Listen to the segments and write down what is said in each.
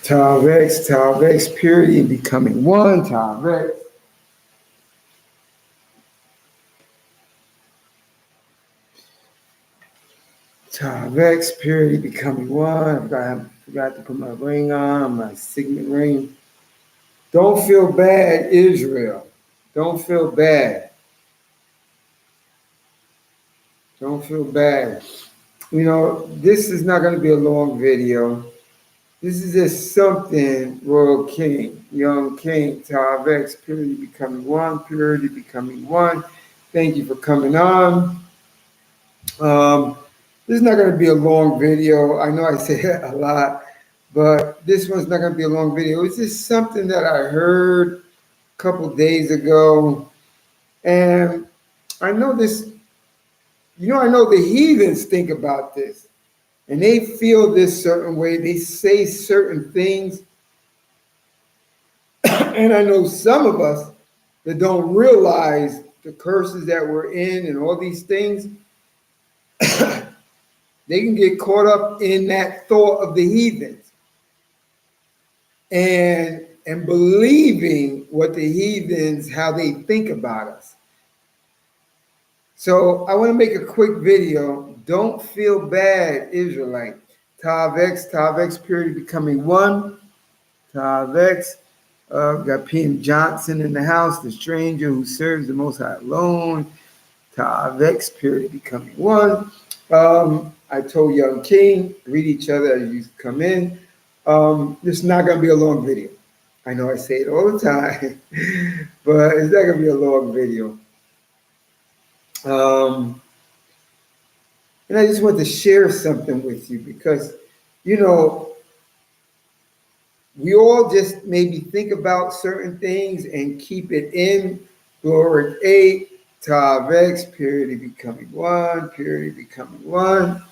Tavex, purity, becoming one, Tavex. Tavex, purity, becoming one. I forgot to put my ring on, my signet ring. Don't feel bad, Israel. Don't feel bad. Don't feel bad. You know, this is not going to be a long video. This is just something, Royal King, Young King, Tavex, purity becoming one, purity becoming one. Thank you for coming on. This is not going to be a long video. I know I say it a lot, but this one's not going to be a long video. It's just something that I heard a couple days ago. And I know this, I know the heathens think about this. And they feel this certain way. They say certain things. And I know some of us that don't realize the curses that we're in and all these things, they can get caught up in that thought of the heathens and believing what the heathens, how they think about us. So I want to make a quick video. Don't feel bad, Israelite. Tavex, purity becoming one. Tavex. Got P.M. Johnson in the house, the stranger who serves the Most High alone. Tavex, purity becoming one. I told Young King, read each other as you come in. This is not going to be a long video. I know I say it all the time, but it's not going to be a long video. And I just want to share something with you because, we all just maybe think about certain things and keep it in. Lord 8, Tavex, purity becoming one, purity becoming one.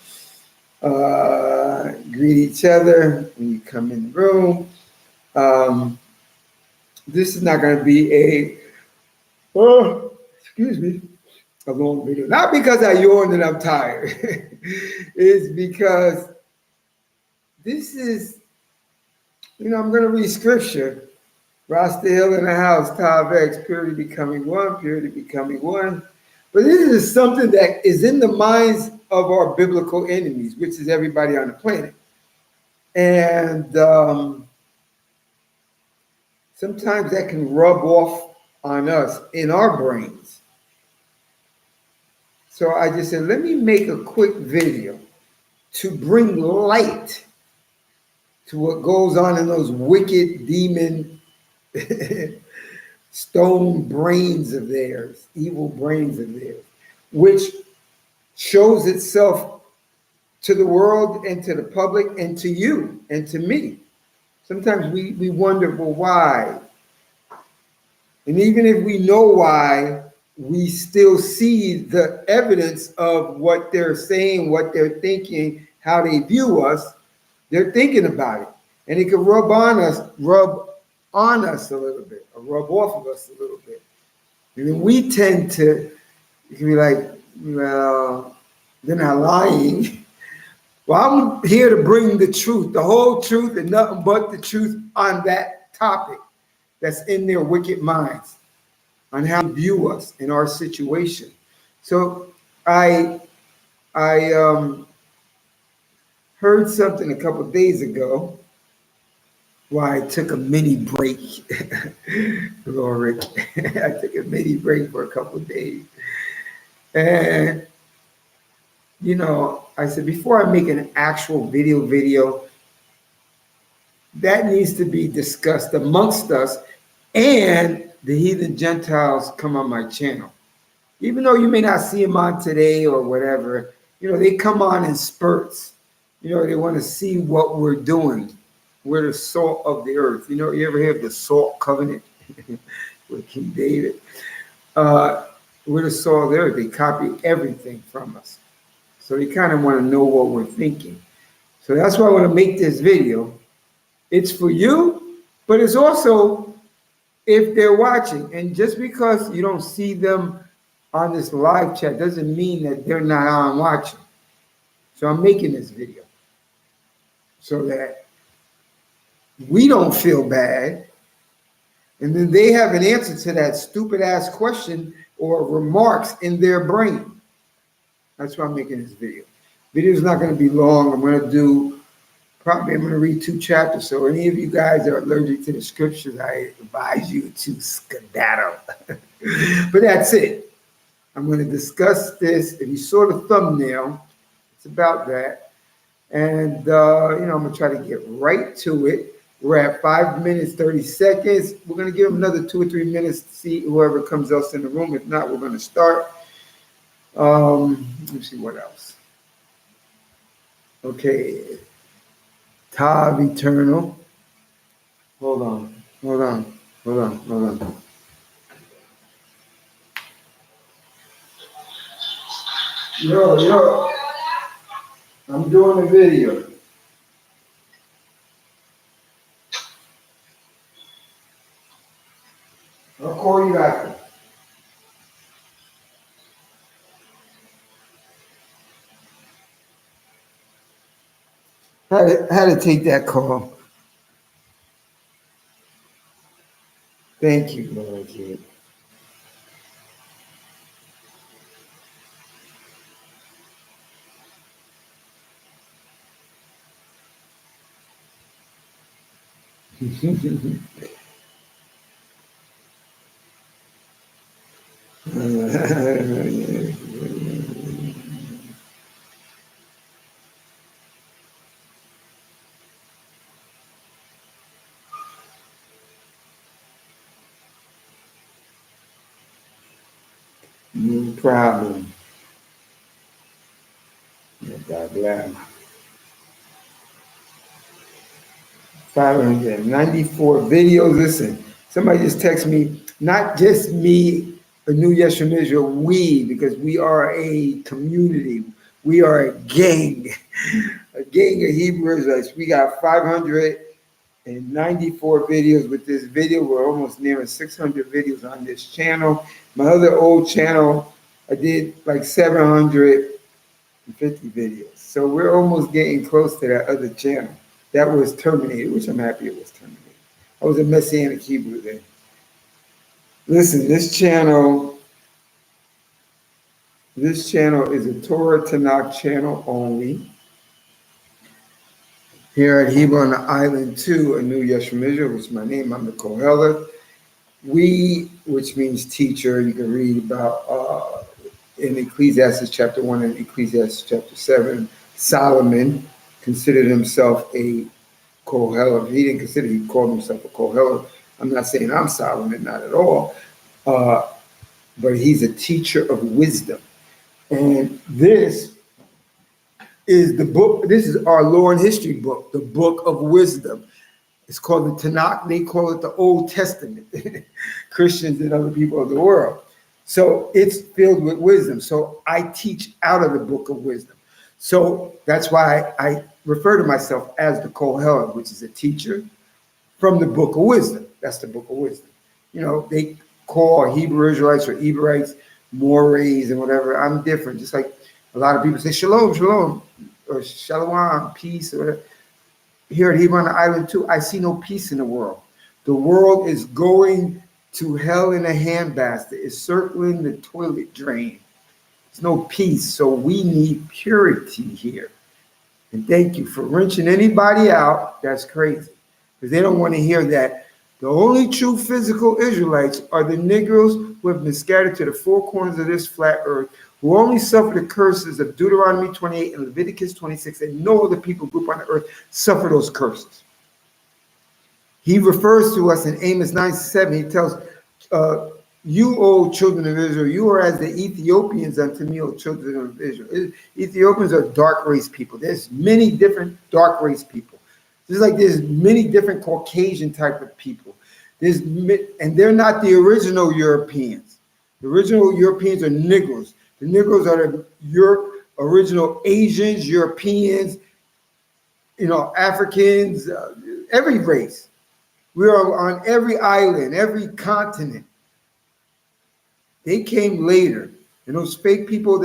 Greet each other when you come in the room. This is not going to be a long video. Not because I yawned and I'm tired. It's because this is, I'm going to read scripture. Rasta Hill in the house, Tavex, purity becoming one, purity becoming one. But this is something that is in the minds of our biblical enemies, which is everybody on the planet. And sometimes that can rub off on us in our brains. So I just said, let me make a quick video to bring light to what goes on in those wicked demon stone brains of theirs, evil brains of theirs, which shows itself to the world and to the public and to you and to me. Sometimes we wonder, well, why? And even if we know why, we still see the evidence of what they're saying, what they're thinking, how they view us. They're thinking about it. And it can rub on us a little bit, or rub off of us a little bit. And then we tend to, you can be like, well, they're not lying. Well, I'm here to bring the truth, the whole truth and nothing but the truth on that topic that's in their wicked minds, on how they view us in our situation. So I heard something a couple of days ago why I took a mini break. Glory. I took a mini break for a couple of days. And, I said, before I make an actual video, that needs to be discussed amongst us and the heathen Gentiles come on my channel. Even though you may not see them on today or whatever, they come on in spurts. They want to see what we're doing. We're the salt of the earth. You ever hear of the salt covenant with King David? We're the salt of the earth. They copy everything from us. So they kind of want to know what we're thinking. So that's why I want to make this video. It's for you, but it's also if they're watching. And just because you don't see them on this live chat doesn't mean that they're not on watching. So I'm making this video so that We don't feel bad. And then they have an answer to that stupid ass question or remarks in their brain. That's why I'm making this video. Video is not going to be long. I'm going to read 2 chapters. So any of you guys that are allergic to the scriptures, I advise you to skedaddle. But that's it. I'm going to discuss this. If you saw the thumbnail, it's about that. And, I'm going to try to get right to it. We're at 5 minutes, 30 seconds. We're going to give them another 2 or 3 minutes to see whoever comes else in the room. If not, we're going to start. Let me see what else. Okay. Tav Eternal. Hold on. Yo. I'm doing a video. I'll call you after. How to take that call. Thank you, Lord kid. No problem. No problem. 594 videos. Listen, somebody just texted me, not just me, a new Yeshua Israel, we, because we are a community. We are a gang of Hebrew Israelites. We got 594 videos with this video. We're almost nearing 600 videos on this channel. My other old channel, I did like 750 videos. So we're almost getting close to that other channel. That was terminated, which I'm happy it was terminated. I was a Messianic Hebrew then. Listen, this channel is a Torah Tanakh channel only. Here at Hebrew on the Island 2, a new Yeshua Israel, which is my name, I'm the Kohelet. We, which means teacher, you can read about in Ecclesiastes chapter 1 and Ecclesiastes chapter 7, Solomon considered himself a Kohelet. He called himself a Kohelet. I'm not saying I'm Solomon, not at all. But he's a teacher of wisdom. And this is the book, this is our lore and history book, the book of wisdom. It's called the Tanakh. They call it the Old Testament, Christians and other people of the world. So it's filled with wisdom. So I teach out of the book of wisdom. So that's why I refer to myself as the Kohelet, which is a teacher from the book of wisdom. That's the book of wisdom. They call Hebrew Israelites or Ebrites mores and whatever. I'm different. Just like a lot of people say shalom, or shalom, peace, or whatever. Here at Hebrew on the Island too, I see no peace in the world. The world is going to hell in a handbasket. It's circling the toilet drain. There's no peace, so we need purity here. And thank you for wrenching anybody out. That's crazy, because they don't want to hear that the only true physical Israelites are the Negroes who have been scattered to the 4 corners of this flat earth, who only suffer the curses of Deuteronomy 28 and Leviticus 26, and no other people group on the earth suffer those curses. He refers to us in Amos 9:7. He tells, you, O children of Israel, you are as the Ethiopians unto me, O children of Israel. Ethiopians are dark race people. There's many different dark race people. Just like there's many different Caucasian type of people. And they're not the original Europeans. The original Europeans are Negroes. The Negroes are the original Asians, Europeans, Africans, every race. We are on every island, every continent. They came later. And those fake people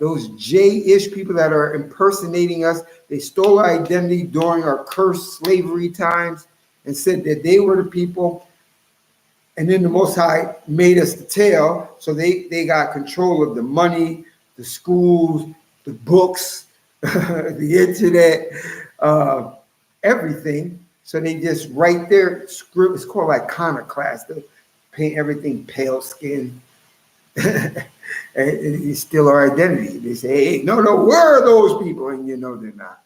those J-ish people that are impersonating us, they stole our identity during our cursed slavery times. and said that they were the people, and then the Most High made us the tail, so they got control of the money, the schools, the books, the internet, everything. So they just write their script. It's called iconoclast. They paint everything pale skin. And you steal our identity. They say, hey, no, we're those people, and you know they're not.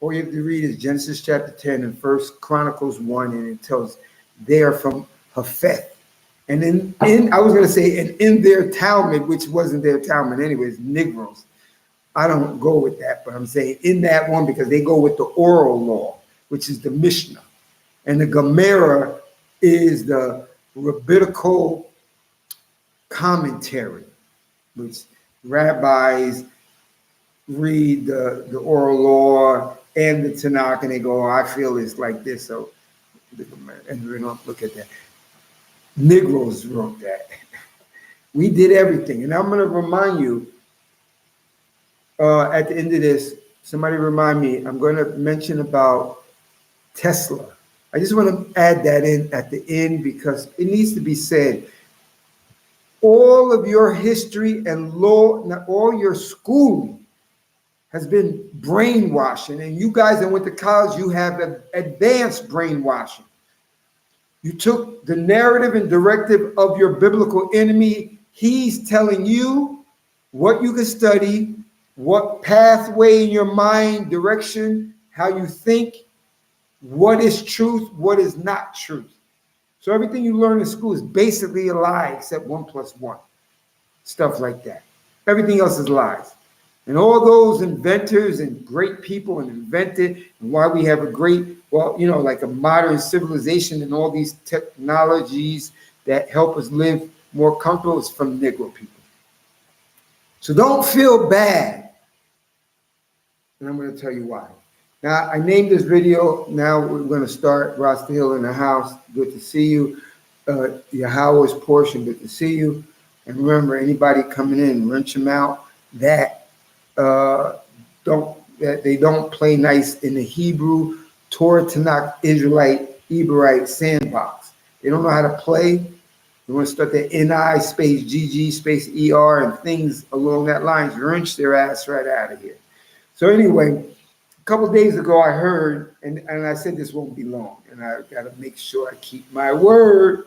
All you have to read is Genesis chapter 10 and First Chronicles 1, and it tells they are from Japheth. And in I was going to say, and in their Talmud, which wasn't their Talmud anyways, Negroes. I don't go with that, but I'm saying in that one because they go with the oral law, which is the Mishnah. And the Gemara is the rabbinical commentary, which rabbis read the oral law and the Tanakh, and they go, oh, I feel it's like this, so and we don't look at that. Negroes wrote that. We did everything. And I'm going to remind you, at the end of this, somebody remind me, I'm going to mention about Tesla. I just want to add that in at the end because it needs to be said. All of your history and law, all your schooling has been brainwashing. And you guys that went to college, you have advanced brainwashing. You took the narrative and directive of your biblical enemy. He's telling you what you can study, what pathway in your mind, direction, how you think, what is truth, what is not truth. So everything you learn in school is basically a lie except 1 + 1. Stuff like that. Everything else is lies. And all those inventors and great people and invented, and why we have a great, like a modern civilization and all these technologies that help us live more comfortable is from Negro people. So don't feel bad. And I'm going to tell you why. Now, I named this video. Now we're going to start Rasta Hill in the house. Good to see you. Yahweh's portion, good to see you. And remember, anybody coming in, wrench them out. That they don't play nice in the Hebrew, Torah, Tanakh, Israelite, Hebrewite sandbox. They don't know how to play. They want to start the NI space GG space ER and things along that lines. Wrench their ass right out of here. So anyway, a couple of days ago I heard, and I said this won't be long, and I got to make sure I keep my word.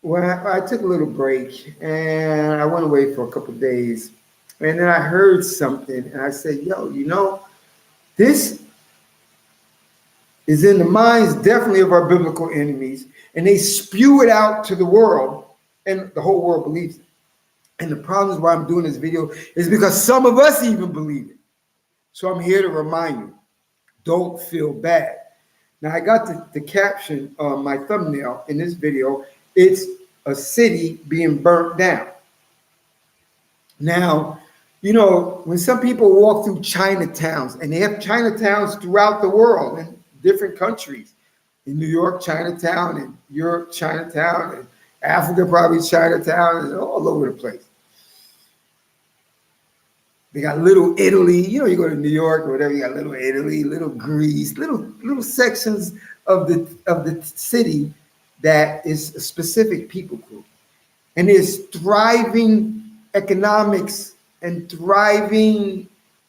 When I took a little break and I went away for a couple of days, and then I heard something and I said, yo, this is in the minds definitely of our biblical enemies, and they spew it out to the world, and the whole world believes it. And the problem is why I'm doing this video is because some of us even believe it. So I'm here to remind you, don't feel bad. Now I got the caption on my thumbnail in this video. It's a city being burnt down. Now, when some people walk through Chinatowns, and they have Chinatowns throughout the world in different countries, in New York, Chinatown, and Europe, Chinatown, and Africa, probably Chinatown, and all over the place. They got Little Italy. You go to New York or whatever, you got Little Italy, Little Greece, little sections of the city that is a specific people group. And there's thriving economics and thriving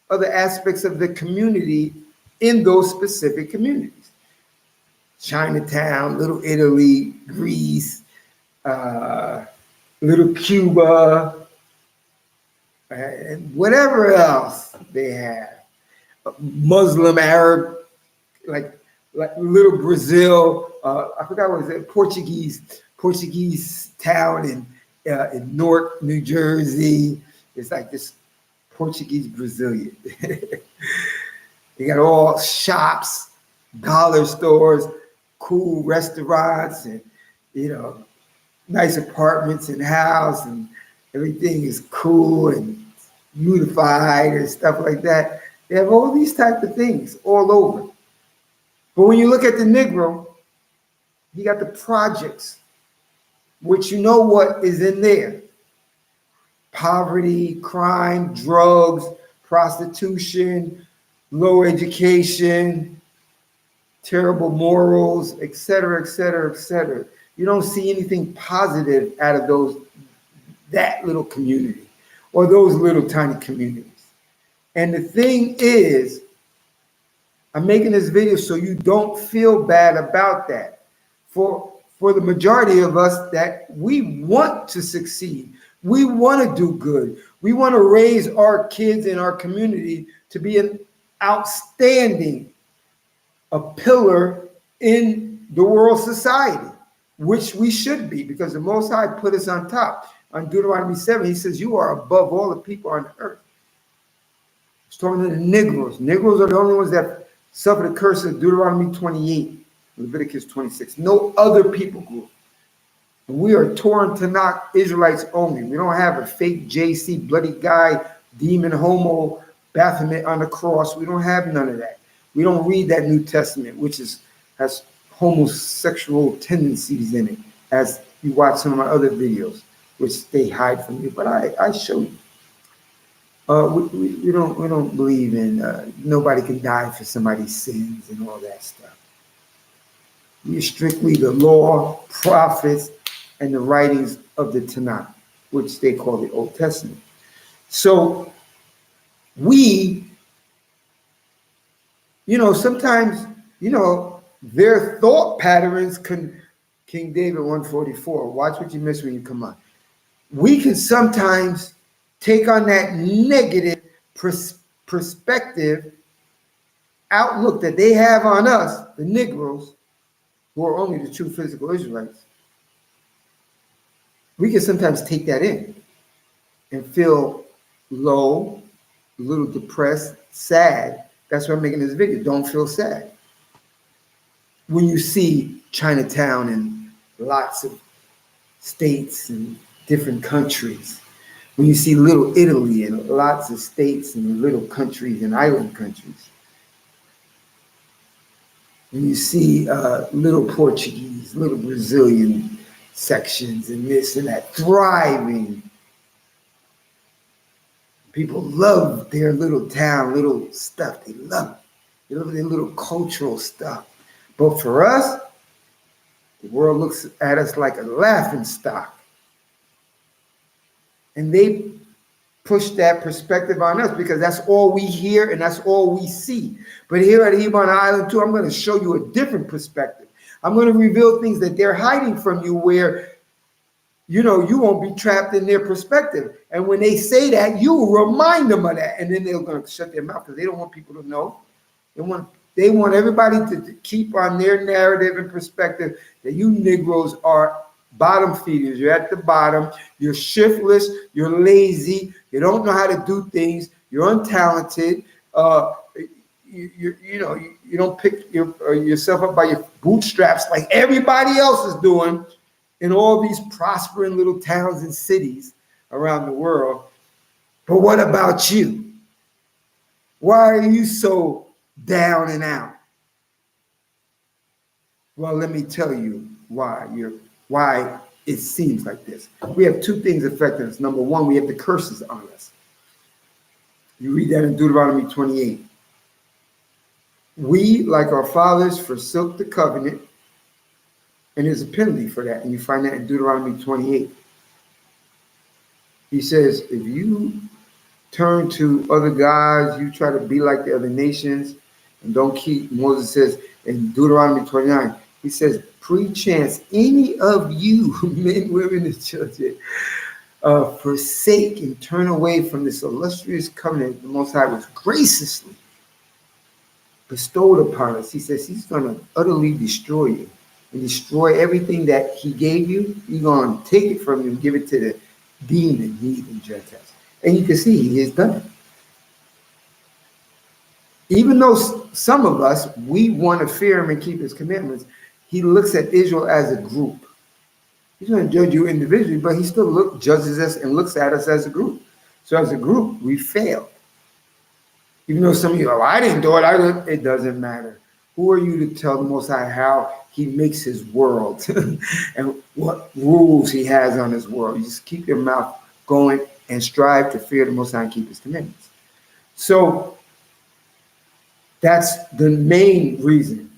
other aspects of the community in those specific communities. Chinatown, Little Italy, Greece, Little Cuba, and whatever else they have. Muslim, Arab, like Little Brazil. I forgot what it was. Portuguese town in Newark, New Jersey. It's like this Portuguese Brazilian. They got all shops, dollar stores, cool restaurants, and nice apartments and house, and everything is cool and unified and stuff like that. They have all these types of things all over. But when you look at the Negro, you got the projects, which what is in there. Poverty, crime, drugs, prostitution, low education, terrible morals, etc., etc., etc. You don't see anything positive out of that little community or those little tiny communities. And the thing is, I'm making this video so you don't feel bad about that. For the majority of us, that we want to succeed. We want to do good. We want to raise our kids in our community to be an outstanding, a pillar in the world society, which we should be, because the Most High put us on top. On Deuteronomy 7, he says, you are above all the people on earth. He's talking to the Negroes. Negroes are the only ones that suffer the curse of Deuteronomy 28, Leviticus 26. No other people group. We are Torah and Tanakh Israelites only. We don't have a fake JC, bloody guy, demon, homo, Baphomet on the cross. We don't have none of that. We don't read that New Testament, which has homosexual tendencies in it, as you watch some of my other videos, which they hide from you. But I show you. We don't believe in nobody can die for somebody's sins and all that stuff. We are strictly the law, prophets, and the writings of the Tanakh, which they call the Old Testament. So we, sometimes, their thought patterns can, King David 144, watch what you miss when you come on. We can sometimes take on that negative perspective outlook that they have on us, the Negroes, who are only the true physical Israelites. We can sometimes take that in and feel low, a little depressed, sad. That's why I'm making this video. Don't feel sad. When you see Chinatown in lots of states and different countries, when you see little Italy in lots of states and little countries and island countries, when you see little Portuguese, little Brazilian sections and this and that thriving. People love their little town, little stuff. They love it. They love their little cultural stuff. But for us, the world looks at us like a laughing stock. And they push that perspective on us because that's all we hear and that's all we see. But here at Hebron Island too, I'm going to show you a different perspective. I'm going to reveal things that they're hiding from you where, you won't be trapped in their perspective. And when they say that, you remind them of that. And then they're going to shut their mouth because they don't want people to know. They want everybody to keep on their narrative and perspective that you Negroes are bottom feeders. You're at the bottom. You're shiftless. You're lazy. You don't know how to do things. You're untalented. You don't pick yourself up by your bootstraps like everybody else is doing in all these prospering little towns and cities around the world. But what about you? Why are you so down and out? Well, let me tell you why it seems like this. We have two things affecting us. Number one, we have the curses on us. You read that in Deuteronomy 28. We, like our fathers, forsook the covenant, and there's a penalty for that. And you find that in Deuteronomy 28. He says, if you turn to other gods, you try to be like the other nations, and don't keep, Moses says in Deuteronomy 29, he says, pre-chance any of you, men, women, and children, forsake and turn away from this illustrious covenant the Most High was graciously bestowed upon us. He says he's going to utterly destroy you and destroy everything that he gave you. He's going to take it from you and give it to the demon, heathen, Gentiles. And you can see he has done it. Even though some of us, we want to fear him and keep his commandments, he looks at Israel as a group. He's going to judge you individually, but he still judges us and looks at us as a group. So as a group, we failed. Even though some of you, I didn't do it, it doesn't matter. Who are you to tell the Most High how he makes his world and what rules he has on his world? You just keep your mouth going and strive to fear the Most High and keep his commandments. So that's the main reason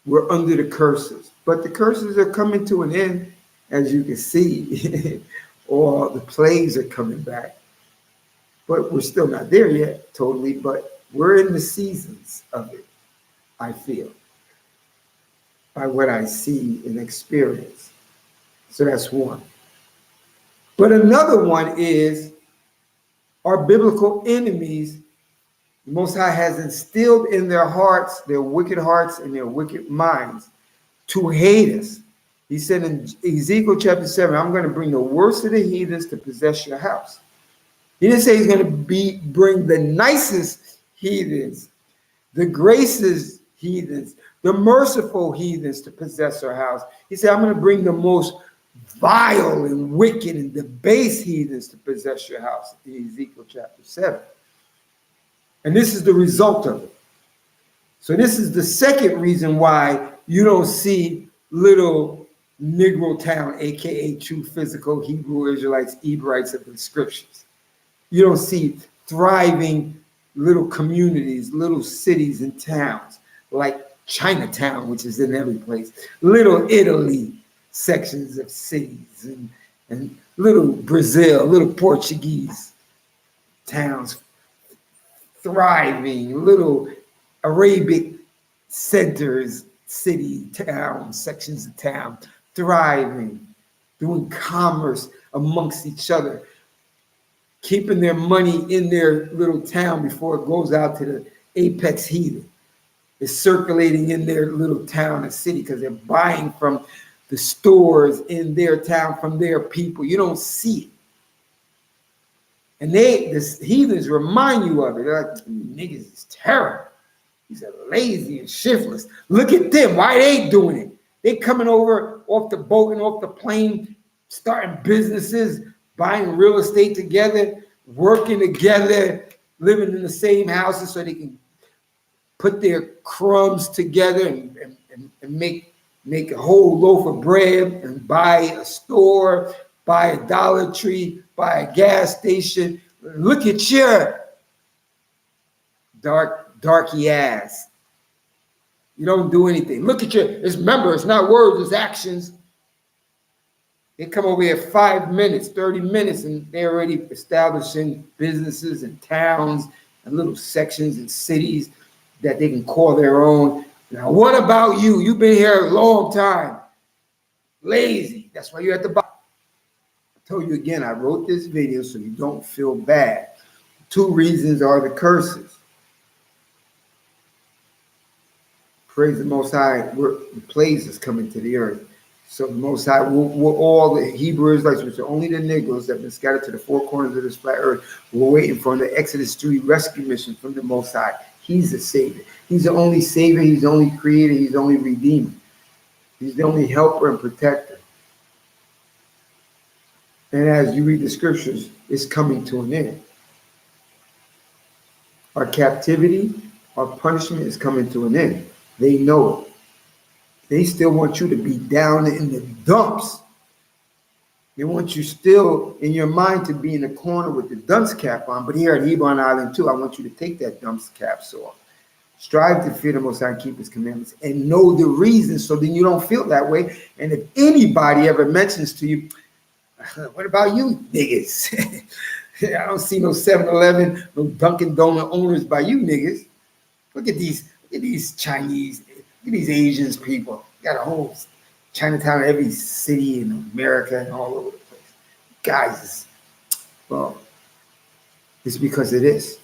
We're under the curses. But the curses are coming to an end, as you can see. Or the plagues are coming back. But we're still not there yet, totally. But we're in the seasons of it, I feel, by what I see and experience. So that's one. But another one is our biblical enemies. The Most High has instilled in their hearts, their wicked hearts and their wicked minds, to hate us. He said in Ezekiel chapter 7, I'm going to bring the worst of the heathens to possess your house. He didn't say he's going to bring the nicest heathens, the gracious heathens, the merciful heathens to possess our house. He said, I'm going to bring the most vile and wicked and the base heathens to possess your house in Ezekiel chapter 7. And this is the result of it. So this is the second reason why you don't see little Negro town, aka true physical Hebrew Israelites, Ebrites of the scriptures. You don't see thriving little communities, little cities and towns like Chinatown, which is in every place, Little Italy sections of cities, and little Brazil, little Portuguese towns thriving, little Arabic centers, city, town, sections of town, thriving, doing commerce amongst each other, keeping their money in their little town before it goes out to the apex heathen. It's circulating in their little town and city because they're buying from the stores in their town from their people. You don't see it. And the heathens remind you of it. They're like, niggas is terrible. These are lazy and shiftless. Look at them. Why they doing it? They coming over off the boat and off the plane, starting businesses, buying real estate together, working together, living in the same houses so they can put their crumbs together and make a whole loaf of bread and buy a store, buy a Dollar Tree, buy a gas station. Look at your darky ass. You don't do anything. Look at remember, it's not words, it's actions. They come over here 5 minutes, 30 minutes, and they're already establishing businesses and towns and little sections and cities that they can call their own. Now, what about you? You've been here a long time. Lazy. That's why you're at the bottom. I told you again, I wrote this video so you don't feel bad. 2 reasons are the curses. Praise the Most High. The plagues is coming to the earth. So the Most High, we're all the Hebrew Israelites, which are only the Negroes that have been scattered to the 4 corners of this flat earth. We're waiting for the Exodus 3 rescue mission from the Most High. He's the Savior. He's the only Savior. He's the only Creator. He's the only Redeemer. He's the only helper and protector. And as you read the scriptures, it's coming to an end. Our captivity, our punishment is coming to an end. They know it. They still want you to be down in the dumps. They want you still in your mind to be in the corner with the dunce cap on. But here at Hebron Island too, I want you to take that dunce caps off. Strive to fear the Most High and keep His commandments and know the reason so then you don't feel that way. And if anybody ever mentions to you, what about you niggas? I don't see no 7-Eleven, no Dunkin' Donut owners by you niggas. Look at these Chinese, look at these Asians people. Got a whole Chinatown in every city in America and all over the place. Guys, well, it's because of this.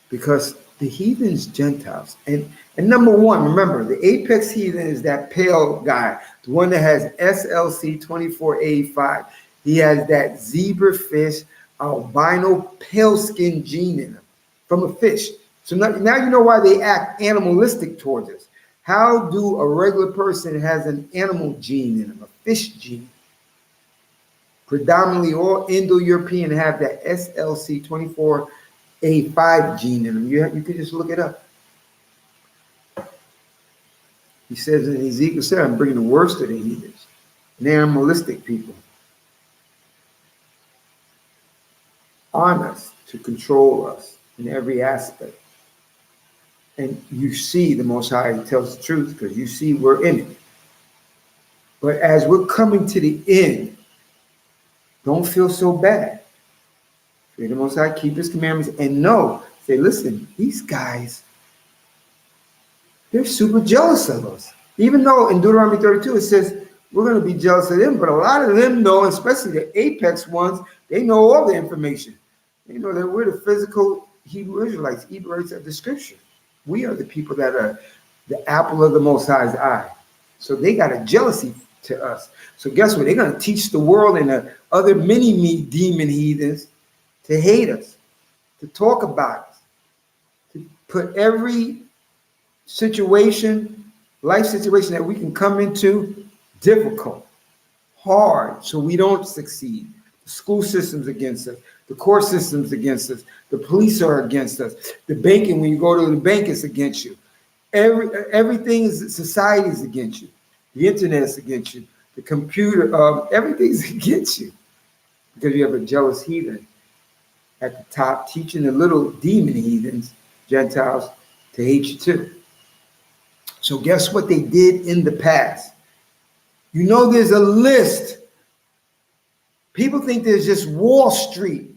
Because the heathens, Gentiles, and number one, remember, the apex heathen is that pale guy, the one that has SLC 24A5. He has that zebrafish albino pale skin gene in him from a fish. So now you know why they act animalistic towards us. How do a regular person has an animal gene in them, a fish gene? Predominantly all Indo-European have that SLC 24A5 gene in them. You can just look it up. He says in Ezekiel 7, I'm bringing the worst of the heathens, and animalistic people on us to control us in every aspect. And you see the Most High tells the truth because you see we're in it. But as we're coming to the end, don't feel so bad. Fear the Most High, keep His commandments, and know, say, listen, these guys, they're super jealous of us. Even though in Deuteronomy 32 it says we're going to be jealous of them, but a lot of them know, especially the apex ones, they know all the information. They know that we're the physical Hebrew Israelites, Hebrewites of the Scripture. We are the people that are the apple of the Most High's eye. So they got a jealousy to us. So guess what? They're going to teach the world and the other mini-me demon heathens to hate us, to talk about us, to put every situation, life situation that we can come into difficult, hard, so we don't succeed. The school system's against us. The court system's against us. The police are against us. The banking, when you go to the bank, it's against you. Everything is, society is against you. The internet is against you. The computer, everything's against you because you have a jealous heathen at the top teaching the little demon heathens, Gentiles, to hate you too. So guess what they did in the past? You know, there's a list. People think there's just Wall Street,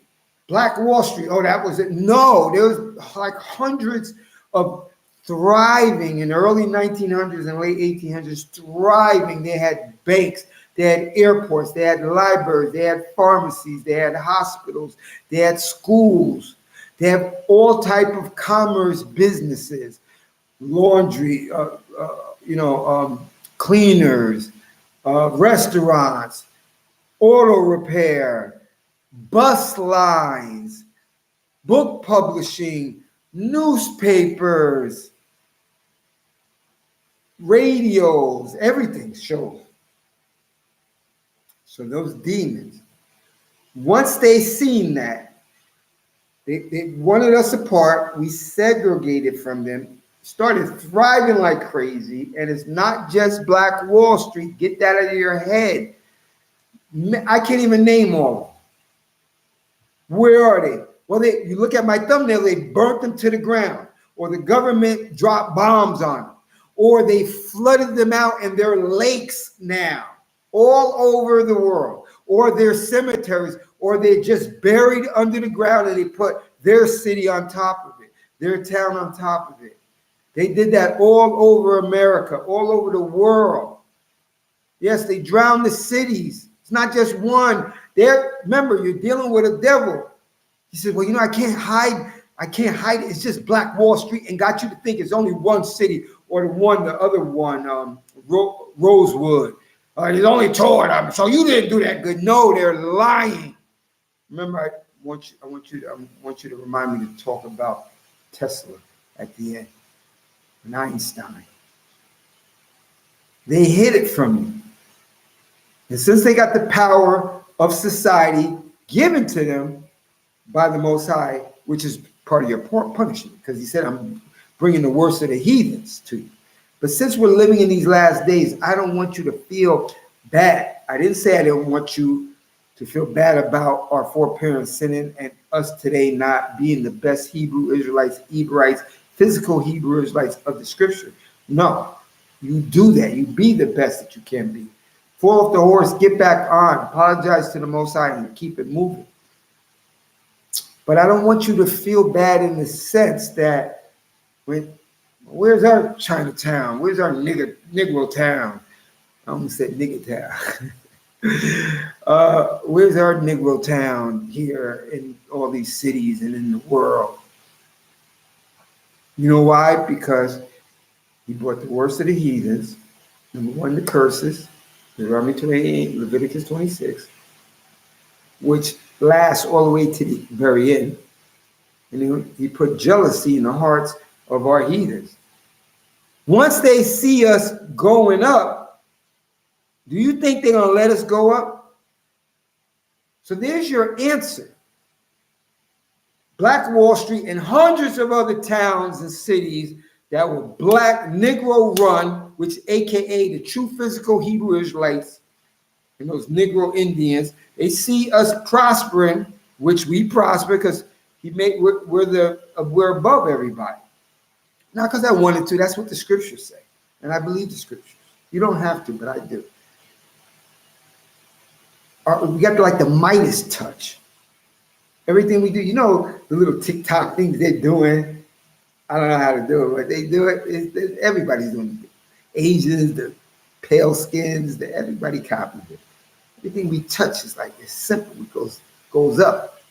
Black Wall Street. Oh, that was it. No, there was like hundreds of thriving in the early 1900s and late 1800s, thriving. They had banks, they had airports, they had libraries, they had pharmacies, they had hospitals, they had schools, they have all type of commerce businesses, laundry, cleaners, restaurants, auto repair, bus lines, book publishing, newspapers, radios, everything shows. So those demons, once they seen that, they wanted us apart, we segregated from them, started thriving like crazy, and it's not just Black Wall Street. Get that out of your head. I can't even name all of them. Where are they? Well, you look at my thumbnail, they burnt them to the ground, or the government dropped bombs on them, or they flooded them out and they're lakes now all over the world, or they're cemeteries, or they're just buried under the ground and they put their city on top of it, their town on top of it. They did that all over America, all over the world. Yes, they drowned the cities. It's not just one. Remember, you're dealing with a devil. He said, well, I can't hide. I can't hide it. It's just Black Wall Street, and got you to think it's only one city, or the other one, Rosewood. There's only two of them, so you didn't do that good. No, they're lying. Remember, I want you to remind me to talk about Tesla at the end and Einstein. They hid it from you. And since they got the power of society given to them by the Most High, which is part of your punishment, because he said, I'm bringing the worst of the heathens to you. But since we're living in these last days, I don't want you to feel bad. I didn't say I didn't want you to feel bad about our foreparents sinning and us today not being the best Hebrew Israelites, Hebrewites, physical Hebrew Israelites of the Scripture. No, you do that. You be the best that you can be. Fall off the horse, get back on, apologize to the Most High, and keep it moving. But I don't want you to feel bad in the sense that where's our Chinatown? Where's our Negro town? I almost said nigger town. Where's our Negro town here in all these cities and in the world? You know why? Because he brought the worst of the heathens. Number one, the curses, Deuteronomy 28, Leviticus 26, which lasts all the way to the very end. And he put jealousy in the hearts of our heathens. Once they see us going up, do you think they're going to let us go up? So there's your answer. Black Wall Street and hundreds of other towns and cities that were Black Negro run, which AKA the true physical Hebrew Israelites and those Negro Indians, they see us prospering, which we prosper because we're above everybody. Not because I wanted to. That's what the scriptures say. And I believe the scriptures. You don't have to, but I do. We got like the Midas touch. Everything we do, the little TikTok things they're doing. I don't know how to do it, but they do it. Everybody's doing it. Asians, the pale skins, everybody copies it. Everything we touch is like it's simple. It goes up.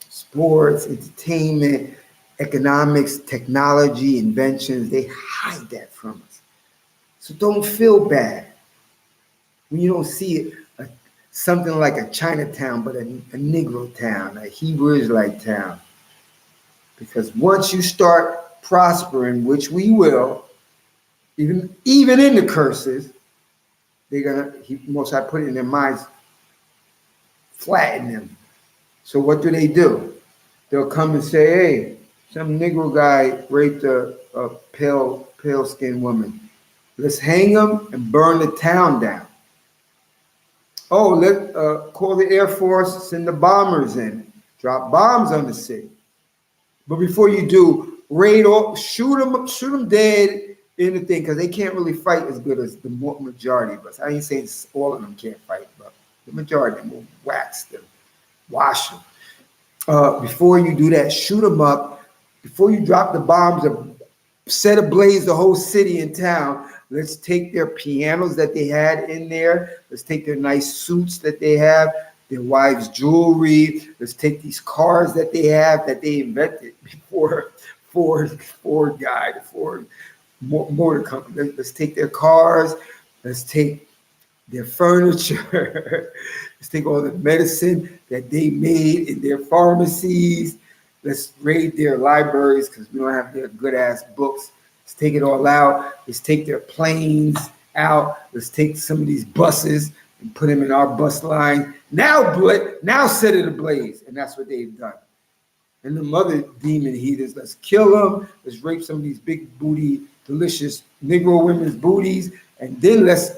Sports, entertainment, economics, technology, inventions, they hide that from us. So don't feel bad when you don't see it, something like a Chinatown, but a Negro town, a Hebrew Israelite town. Because once you start prospering, which we will, even in the curses, Most High put it in their minds, flatten them. So what do? They'll come and say, hey, some Negro guy raped a pale-skinned woman. Let's hang him and burn the town down. Oh, let call the Air Force, send the bombers in, drop bombs on the city. But before you do, shoot them dead in the thing, because they can't really fight as good as the majority of us. I ain't saying all of them can't fight, but the majority of them will wax them, wash them. Before you do that, shoot them up. Before you drop the bombs, set ablaze the whole city and town. Let's take their pianos that they had in there. Let's take their nice suits that they have, their wives' jewelry. Let's take these cars that they have that they invented before Ford Motor Company. Let's take their cars. Let's take their furniture. Let's take all the medicine that they made in their pharmacies. Let's raid their libraries because we don't have their good ass books. Let's take it all out. Let's take their planes out. Let's take some of these buses and put them in our bus line. Now set it ablaze. And that's what they've done. And the mother demon heathens, let's kill them. Let's rape some of these big booty, delicious Negro women's booties. And then let's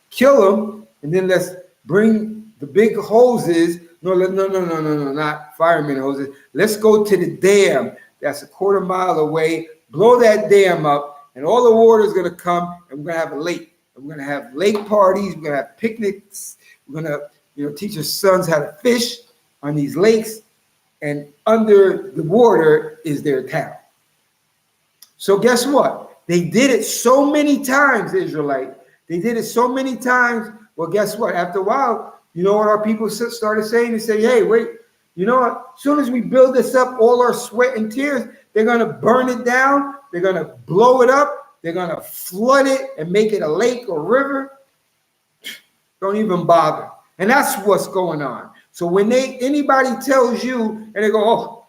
kill them. And then let's bring the big hoses. No, not fireman hoses. Let's go to the dam that's a quarter mile away, blow that dam up, and all the water is going to come, and we're going to have a lake. And we're going to have lake parties. We're going to have picnics. We're going to teach our sons how to fish on these lakes. And under the water is their town. So guess what? They did it so many times, Israelite. They did it so many times. Well, guess what? After a while, you know what our people started saying? They say, hey, wait, you know what? As soon as we build this up, all our sweat and tears, they're going to burn it down. They're going to blow it up. They're going to flood it and make it a lake or river. Don't even bother. And that's what's going on. So when anybody tells you, and they go,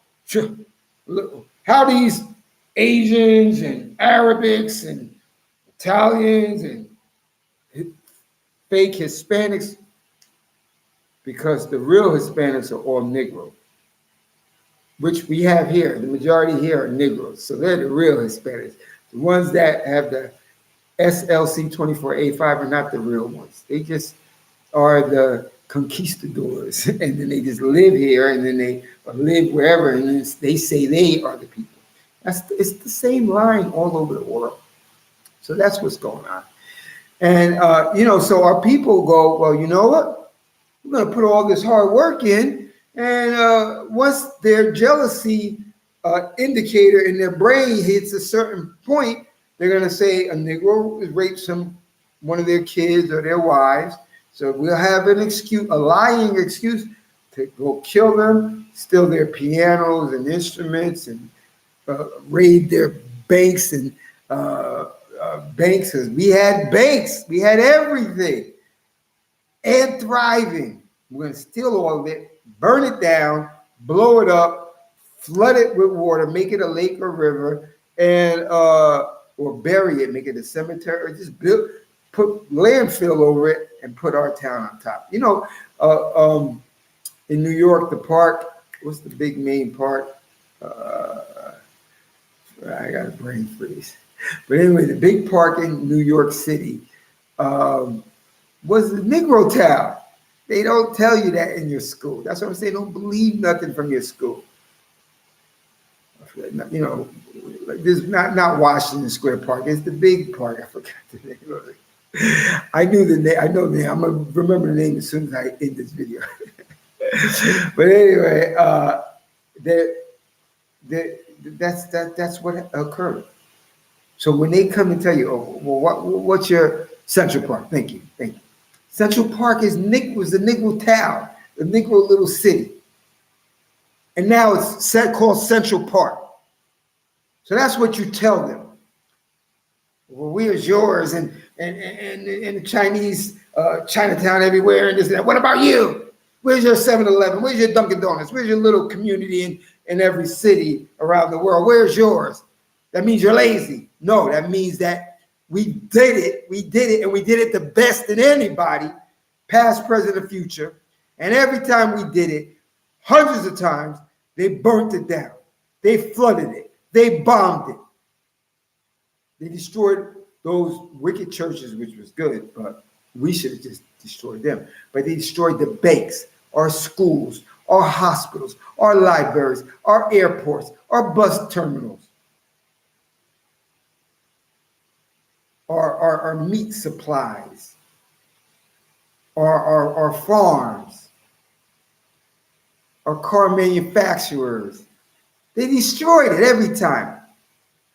oh, how these Asians and Arabics and Italians and fake Hispanics, because the real Hispanics are all Negro, which we have here. The majority here are Negroes. So they're the real Hispanics. The ones that have the SLC 24A5 are not the real ones. They just are the conquistadors. And then they just live here, and then they live wherever, and then they say they are the people. It's the same line all over the world. So that's what's going on. And, so our people go, well, you know what? We're going to put all this hard work in. And once their jealousy indicator in their brain hits a certain point, they're going to say a Negro raped one of their kids or their wives. So we'll have an excuse, a lying excuse to go kill them, steal their pianos and instruments, and raid their banks and banks. We had banks, we had everything, and thriving. We're going to steal all of it, burn it down, blow it up, flood it with water, make it a lake or river, and or bury it, make it a cemetery, or just put landfill over it and put our town on top. In New York, the park, what's the big main park? I got a brain freeze. But anyway, the big park in New York City was the Negro town. They don't tell you that in your school. That's what I'm saying. Don't believe nothing from your school. This not Washington Square Park. It's the big park. I forgot the name of it. I knew the name. I know the name. I'm gonna remember the name as soon as I end this video. But anyway, that's what occurred. So when they come and tell you, oh, well, what's your Central Park? Thank you, thank you. Central Park was the Negro town, the Negro little city, and now it's called Central Park. So that's what you tell them. Well, where's yours? And the Chinese Chinatown everywhere and this and that. What about you? Where's your 7-Eleven? Where's your Dunkin' Donuts? Where's your little community in every city around the world? Where's yours? That means you're lazy. No, that means that we did it, and we did it the best than anybody, past, present, and future. And every time we did it, hundreds of times, they burnt it down. They flooded it. They bombed it. They destroyed those wicked churches, which was good, but we should have just destroyed them. But they destroyed the banks, our schools, our hospitals, our libraries, our airports, our bus terminals, our meat supplies, our farms, our car manufacturers. They destroyed it every time.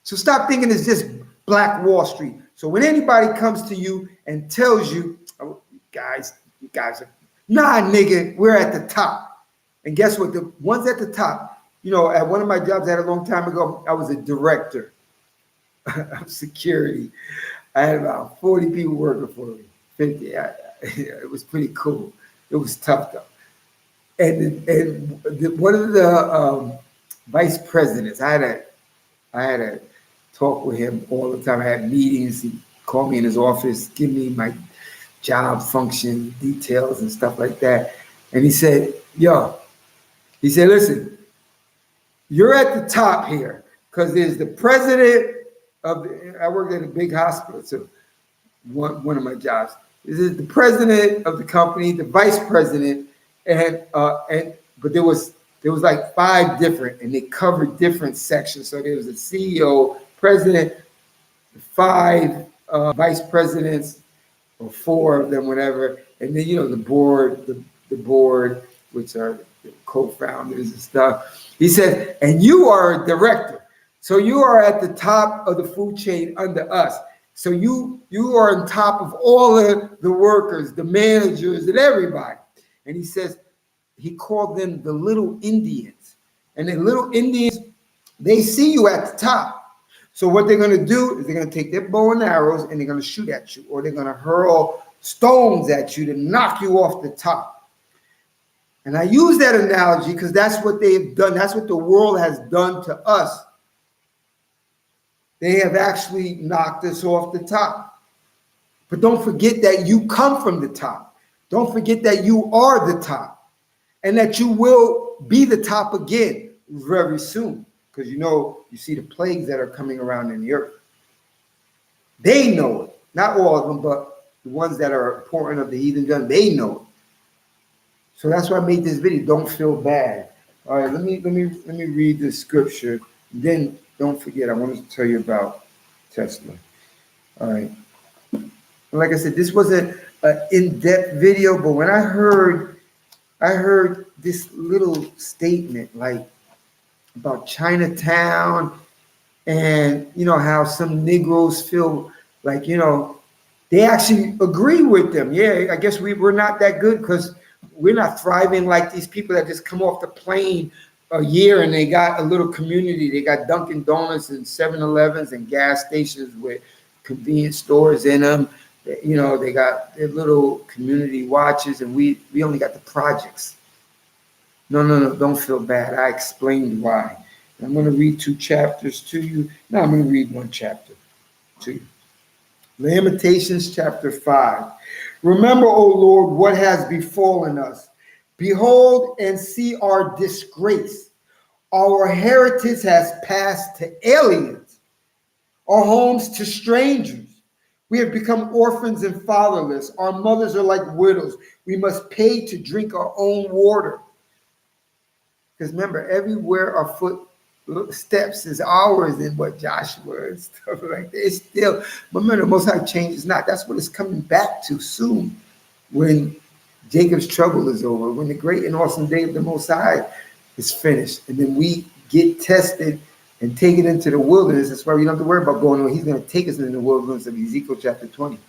So stop thinking it's just Black Wall Street. So when anybody comes to you and tells you, oh, you guys are, nah, nigga, we're at the top. And guess what? The ones at the top, at one of my jobs I had a long time ago, I was a director of security. I had about 40 people working for me, 50. It was pretty cool. It was tough though. And one of the vice presidents, I had a talk with him all the time. I had meetings. He called me in his office, give me my job function details and stuff like that. And he said, listen, you're at the top here because there's the president I worked at a big hospital, so one of my jobs. This is the president of the company, the vice president, but there was like 5 different, and they covered different sections. So there was a CEO, president, 5 vice presidents, or 4 of them, whatever, and then the board, the board, which are the co-founders and stuff. He said, and you are a director, so you are at the top of the food chain under us. So you are on top of all of the workers, the managers, and everybody. And he says, he called them the little Indians, and the little Indians, they see you at the top. So what they're going to do is they're going to take their bow and arrows and they're going to shoot at you, or they're going to hurl stones at you to knock you off the top. And I use that analogy because that's what they've done. That's what the world has done to us. They have actually knocked us off the top. But don't forget that you come from the top. Don't forget that you are the top, and that you will be the top again very soon. Because you see the plagues that are coming around in the earth. They know it. Not all of them, but the ones that are important of the heathen, they know it. So that's why I made this video. Don't feel bad. All right, let me read the scripture. Then don't forget, I wanted to tell you about Tesla. All right. Like I said, this wasn't an in-depth video, but when I heard this little statement, like about Chinatown, and how some Negroes feel like they actually agree with them. Yeah, I guess we're not that good because we're not thriving like these people that just come off the plane a year and they got a little community. They got Dunkin' Donuts and 7-Elevens and gas stations with convenience stores in them. They got their little community watches, and we only got the projects. No, don't feel bad. I explained why. I'm going to read 2 chapters to you. No, I'm going to read 1 chapter to you. Lamentations chapter 5. Remember, O Lord, what has befallen us. Behold and see our disgrace. Our heritage has passed to aliens, our homes to strangers. We have become orphans and fatherless. Our mothers are like widows. We must pay to drink our own water. Because remember, everywhere our foot steps is ours in what Joshua and stuff like that. It's still, but remember, the Most High changes not. That's what it's coming back to soon, when Jacob's trouble is over, when the great and awesome day of the Most High is finished, and then we get tested and taken into the wilderness. That's why we don't have to worry about going on. He's going to take us into the wilderness of Ezekiel chapter 20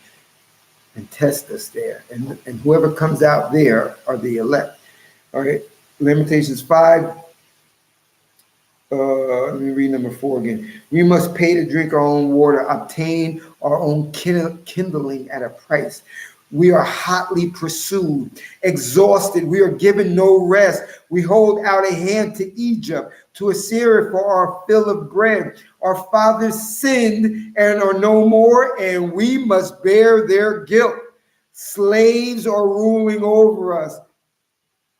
and test us there. And whoever comes out there are the elect. All right. Lamentations 5. Let me read number 4 again. We must pay to drink our own water, obtain our own kindling at a price. We are hotly pursued, exhausted. We are given no rest. We hold out a hand to Egypt, to Assyria for our fill of bread. Our fathers sinned and are no more, and we must bear their guilt. Slaves are ruling over us.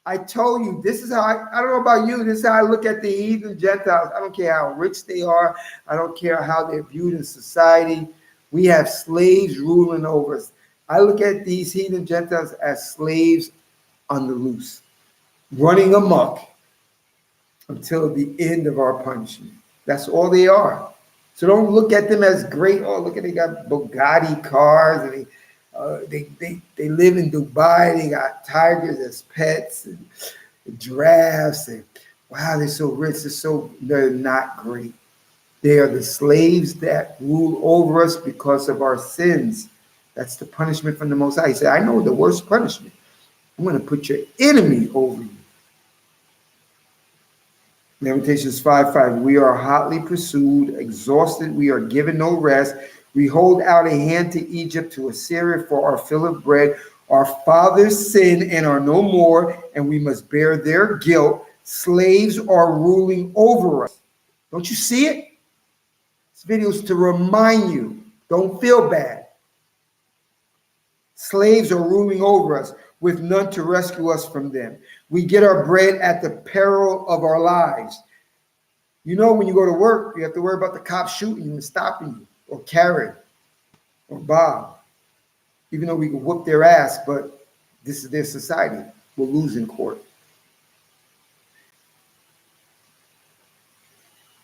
I told you, this is how I don't know about you, this is how I look at the heathen Gentiles. I don't care how rich they are. I don't care how they're viewed in society. We have slaves ruling over us. I look at these heathen Gentiles as slaves on the loose, running amok until the end of our punishment. That's all they are. So don't look at them as great. Oh, look at, they got Bugatti cars, and they live in Dubai. They got tigers as pets and giraffes, and wow, they're so rich. They're not great. They are the slaves that rule over us because of our sins. That's the punishment from the Most High. He said, I know the worst punishment. I'm going to put your enemy over you. Lamentations 5:5. We are hotly pursued, exhausted. We are given no rest. We hold out a hand to Egypt, to Assyria for our fill of bread. Our fathers sin and are no more, and we must bear their guilt. Slaves are ruling over us. Don't you see it? This video is to remind you, don't feel bad. Slaves are ruling over us, with none to rescue us from them. We get our bread at the peril of our lives. You know, when you go to work, you have to worry about the cops shooting you and stopping you, or Karen, or Bob. Even though we can whoop their ass, but this is their society. We'll lose in court.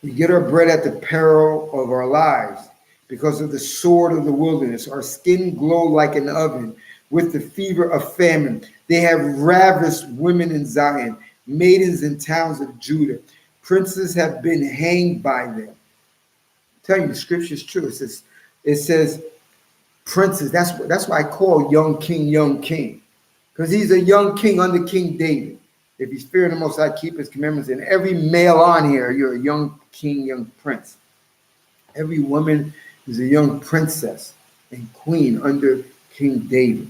We get our bread at the peril of our lives because of the sword of the wilderness. Our skin glow like an oven with the fever of famine. They have ravished women in Zion, maidens in towns of Judah. Princes have been hanged by them. I'm telling you, the scripture is true. It says princes. That's why I call young king, because he's a young king under King David. If he's fearing the Most High, keep his commandments. And every male on here, you're a young king, young prince. Every woman is a young princess and queen under King David.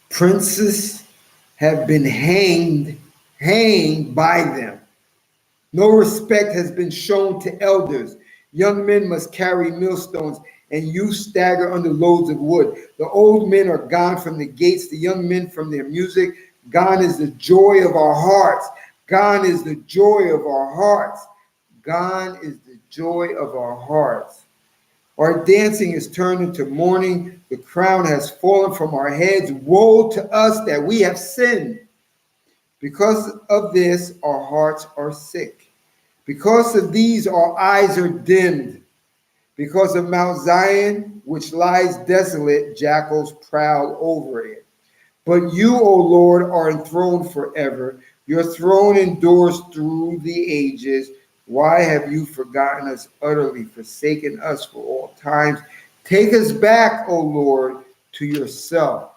Princes have been hanged by them. No respect has been shown to elders. Young men must carry millstones, and youth stagger under loads of wood. The old men are gone from the gates, the young men from their music. Gone is the joy of our hearts. Gone is the joy of our hearts. Gone is the joy of our hearts. Our dancing is turned into mourning. The crown has fallen from our heads. Woe to us that we have sinned. Because of this, our hearts are sick. Because of these, our eyes are dimmed. Because of Mount Zion, which lies desolate, jackals prowl over it. But you, O Lord, are enthroned forever. Your throne endures through the ages. Why have you forgotten us utterly, forsaken us for all times? Take us back, O Lord, to yourself,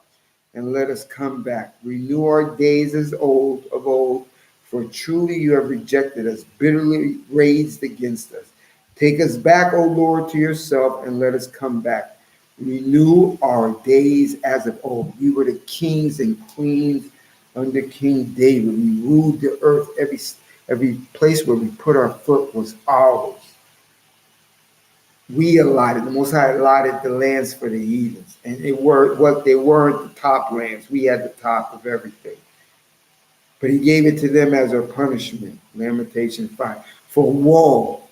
and let us come back. Renew our days as of old, for truly you have rejected us, bitterly raged against us. Take us back, O Lord, to yourself, and let us come back. Renew our days as of old. We were the kings and queens under King David. We ruled the earth. Every place where we put our foot was ours. We allotted, the Most High allotted the lands for the heathens. And they weren't the top lands. We had the top of everything. But he gave it to them as a punishment. Lamentations 5. For woe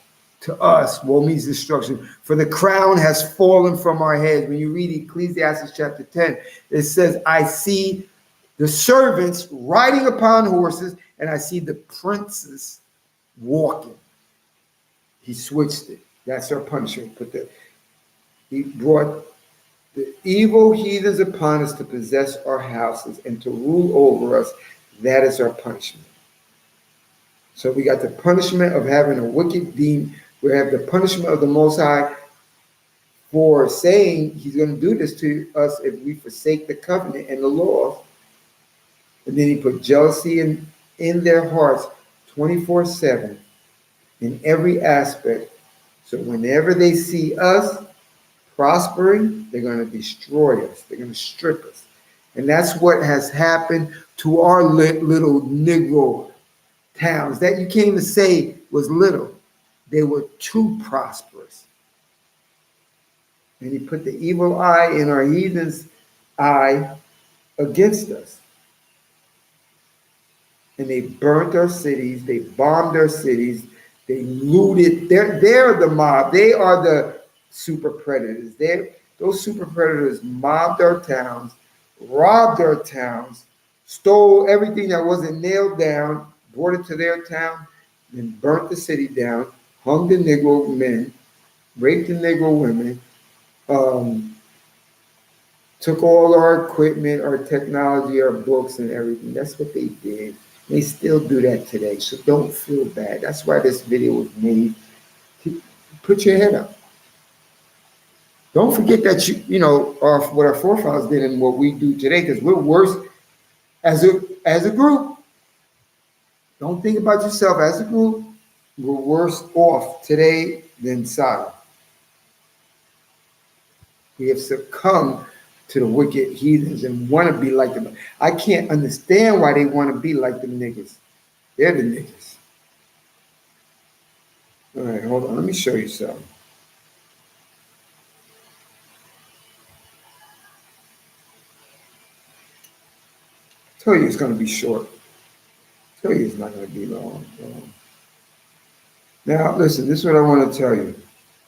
to us, woe means destruction. For the crown has fallen from our heads. When you read Ecclesiastes chapter 10, it says, I see the servants riding upon horses, and I see the princes walking. He switched it. That's our punishment. He brought the evil heathens upon us to possess our houses and to rule over us. That is our punishment. So we got the punishment of having a wicked deed. We have the punishment of the Most High for saying he's going to do this to us if we forsake the covenant and the laws. And then he put jealousy in their hearts 24/7 in every aspect. So whenever they see us prospering, they're going to destroy us. They're going to strip us. And that's what has happened to our little Negro towns. That you can't even say was little. They were too prosperous. And he put the evil eye in our heathens' eye against us. And they burnt our cities, they bombed our cities, they looted. They're the mob. They are the super predators. Those super predators mobbed our towns, robbed our towns, stole everything that wasn't nailed down, brought it to their town, then burnt the city down, hung the Negro men, raped the Negro women, um, took all our equipment, our technology, our books, and everything. That's what they did. They still do that today, so don't feel bad. That's why this video was made. Put your head up. Don't forget that what our forefathers did and what we do today, because we're worse as a group. Don't think about yourself as a group. We're worse off today than Sodom. We have succumbed to the wicked heathens and want to be like them. I can't understand why they want to be like them niggas. They're the niggas. All right, hold on. Let me show you something. I tell you it's going to be short. I tell you it's not going to be long. Now, listen, this is what I want to tell you.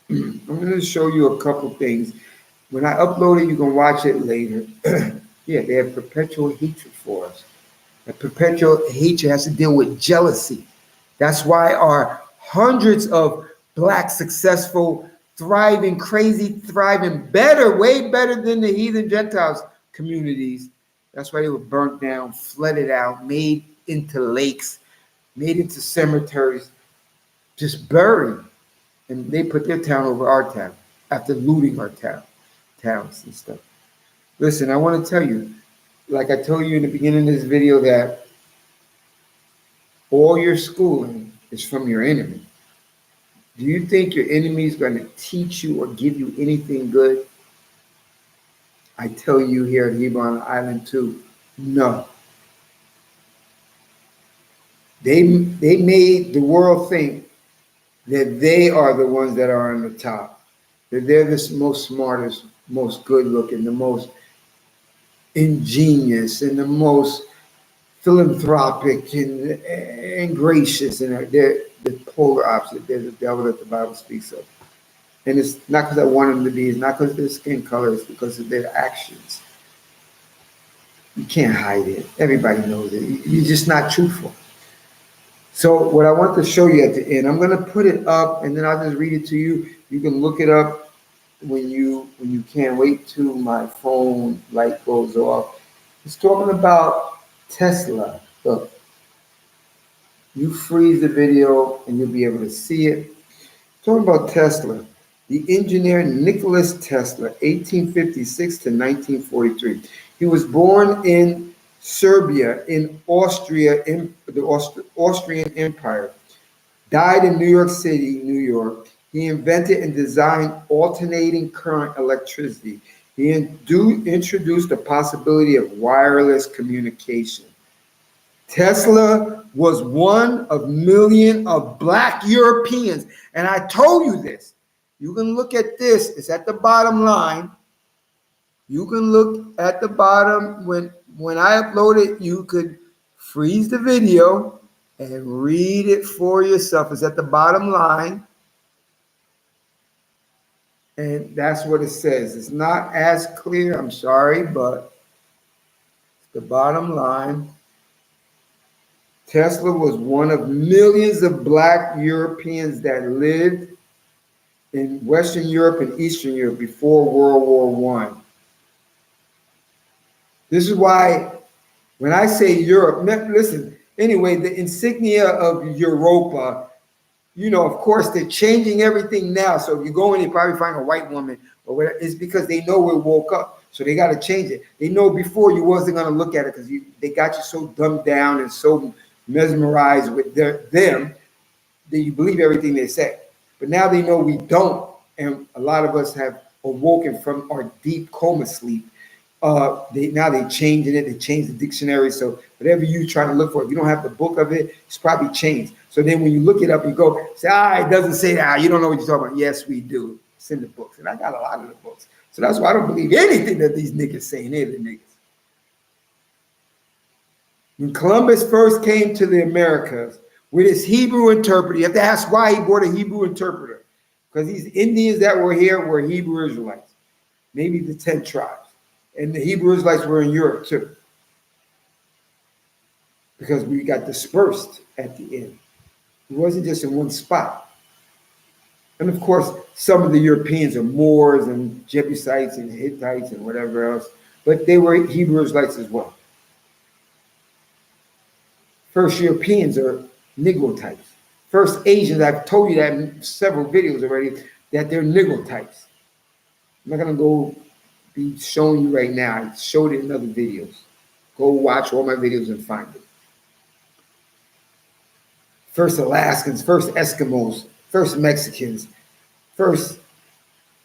I'm going to show you a couple things. When I upload it, you can watch it later. Yeah, they have perpetual hatred for us. And perpetual hatred has to deal with jealousy. That's why our hundreds of black, successful, thriving, crazy, thriving, better, way better than the heathen Gentiles communities. That's why they were burnt down, flooded out, made into lakes, made into cemeteries, just buried. And they put their town over our town after looting our towns and stuff. Listen, I want to tell you, like I told you in the beginning of this video, that all your schooling is from your enemy. Do you think your enemy is going to teach you or give you anything good? I tell you here at Hebron Island too, no. They made the world think that they are the ones that are on the top, that they're the most smartest, most good looking, the most ingenious, and the most philanthropic and gracious, and they're the polar opposite. They're the devil that the Bible speaks of. And it's not because I want them to be, it's not because of their skin color, it's because of their actions. You can't hide it. Everybody knows it. You're just not truthful. So what I want to show you at the end, I'm going to put it up and then I'll just read it to you. You can look it up when you can. Wait till my phone light goes off. It's talking about Tesla. Look, you freeze the video and you'll be able to see it. Talking about Tesla, the engineer Nicholas Tesla, 1856 to 1943. He was born in Serbia, in Austria, in the Austrian Empire. Died in New York City, New York. He invented and designed alternating current electricity. He introduced the possibility of wireless communication. Tesla was one of millions of black Europeans. And I told you this. You can look at this. It's at the bottom line. You can look at the bottom. When I upload it, you could freeze the video and read it for yourself. It's at the bottom line. And that's what it says. It's not as clear, I'm sorry, but it's the bottom line. Tesla was one of millions of black Europeans that lived in Western Europe and Eastern Europe before World War One. This is why when I say Europe, listen, anyway, the insignia of Europa, of course, they're changing everything now. So if you go in, you probably find a white woman or whatever. It's because they know we woke up. So they got to change it. They know before you wasn't going to look at it because they got you so dumbed down and so mesmerized with them that you believe everything they say. But now they know we don't. And a lot of us have awoken from our deep coma sleep. Now they changing it. They changed the dictionary. So whatever you trying to look for, if you don't have the book of it, it's probably changed. So then when you look it up, you go say, it doesn't say that. You don't know what you're talking about. Yes, we do. It's in the books, and I got a lot of the books. So that's why I don't believe anything that these niggas saying. They're the niggas. When Columbus first came to the Americas with his Hebrew interpreter, you have to ask why he brought a Hebrew interpreter. Because these Indians that were here were Hebrew Israelites, maybe the 10 tribes. And the Hebrew Israelites were in Europe too. Because we got dispersed at the end. It wasn't just in one spot. And of course, some of the Europeans are Moors and Jebusites and Hittites and whatever else, but they were Hebrew Israelites as well. First Europeans are Negro types. First Asians, I've told you that in several videos already, that they're Negro types. I'm not going to go be showing you right now. I showed it in other videos. Go watch all my videos and find it. First Alaskans, first Eskimos, first Mexicans, first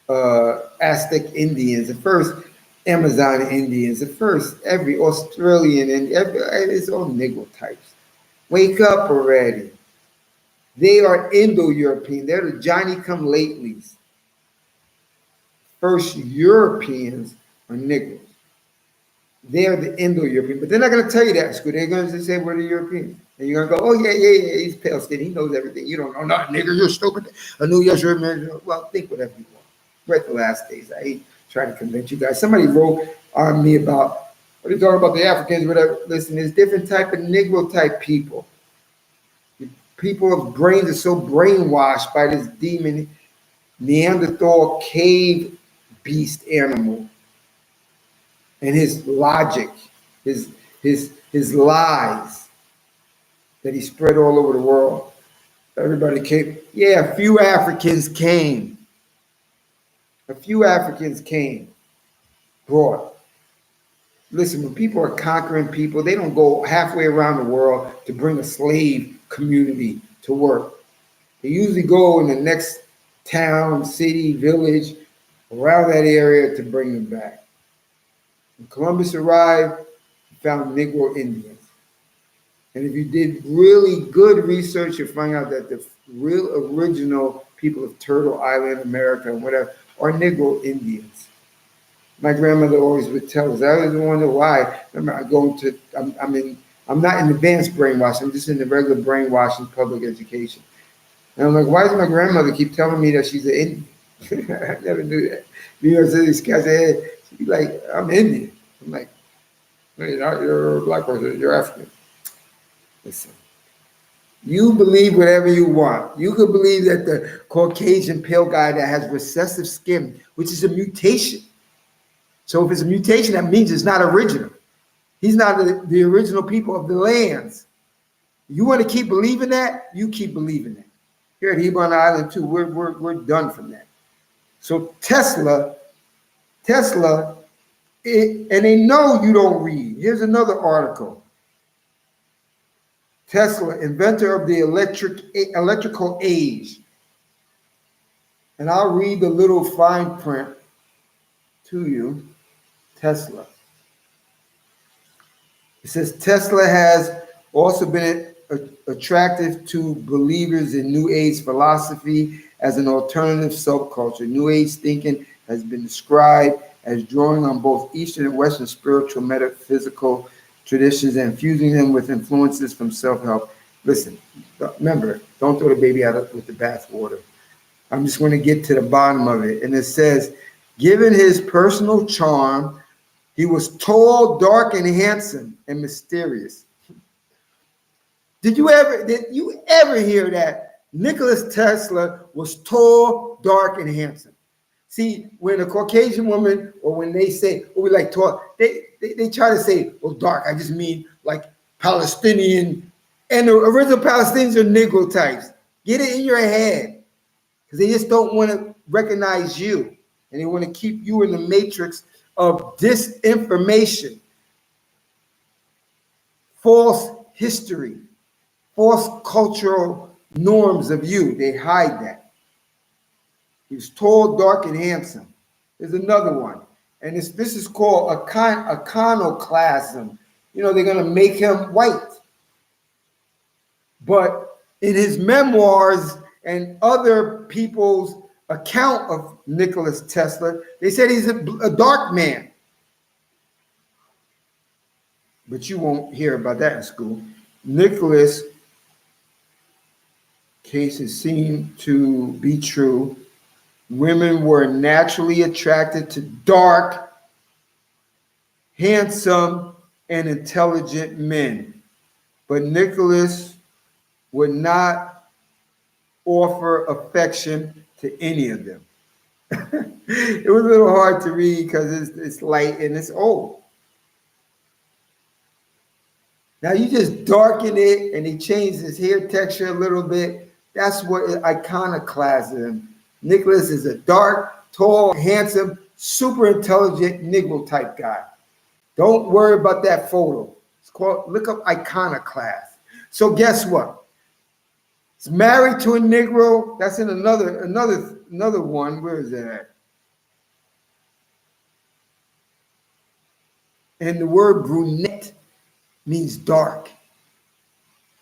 Aztec Indians, the first Amazon Indians, the first every Australian, and it's all Negro types. Wake up already. They are Indo-European. They're the Johnny-come-latelys. First Europeans are Negroes. They're the Indo-European. But they're not going to tell you that in school. They're going to say we're the Europeans. And you're going to go, oh, yeah, he's pale skin. He knows everything. You don't know nothing, nigga. You're stupid. I knew yes, you're American. Well, think whatever you want. Read the last days. I ain't trying to convince you guys. Somebody wrote on me about, what are you talking about, the Africans, whatever. Listen, there's different type of Negro type people. People's brains are so brainwashed by this demon Neanderthal cave beast animal and his logic, his lies that he spread all over the world. Everybody came. Yeah, a few Africans came. Brought. Listen, when people are conquering people, they don't go halfway around the world to bring a slave community to work. They usually go in the next town, city, village, around that area to bring them back. When Columbus arrived, he found Negro Indians. And if you did really good research, you'll find out that the real original people of Turtle Island, America, and whatever, are Negro Indians. My grandmother always would tell us. I always wonder why. Remember, I'm not in advanced brainwashing. I'm just in the regular brainwashing public education. And I'm like, why does my grandmother keep telling me that she's an Indian? I never knew that. You know, so these guys said, she'd be like, I'm Indian. I'm like, no, you're a black person, you're African. Listen, you believe whatever you want. You could believe that the Caucasian pale guy that has recessive skin, which is a mutation. So if it's a mutation, that means it's not original. He's not the original people of the lands. You want to keep believing that? You keep believing that. Here at Hebron Island too, we're done from that. So Tesla, and they know you don't read. Here's another article. Tesla, inventor of the electrical age. And I'll read the little fine print to you. Tesla. It says Tesla has also been attractive to believers in New Age philosophy as an alternative subculture. New Age thinking has been described as drawing on both Eastern and Western spiritual metaphysical traditions and fusing them with influences from self-help. Listen, remember, don't throw the baby out with the bathwater. I'm just going to get to the bottom of it. And it says, given his personal charm, he was tall, dark, and handsome, and mysterious. Did you ever hear that Nikola Tesla was tall, dark, and handsome? See, when a Caucasian woman, or when they say, oh, we like tall, they try to say, well, dark, I just mean like Palestinian, and the original Palestinians are Negro types. Get it in your head, because they just don't want to recognize you, and they want to keep you in the matrix of disinformation, false history, false cultural norms of you. They hide that. He was tall, dark, and handsome. There's another one. And this is called iconoclasm. They're going to make him white. But in his memoirs and other people's account of Nikola Tesla, they said he's a dark man. But you won't hear about that in school. Nicola's cases seem to be true. Women were naturally attracted to dark, handsome, and intelligent men. But Nicholas would not offer affection to any of them. It was a little hard to read because it's light and it's old. Now you just darken it and he changed his hair texture a little bit. That's what iconoclasm. Nicholas is a dark, tall, handsome, super intelligent Negro type guy. Don't worry about that photo. Look up iconoclast. So guess what? It's married to a Negro. That's in another one. Where is that at? And the word brunette means dark.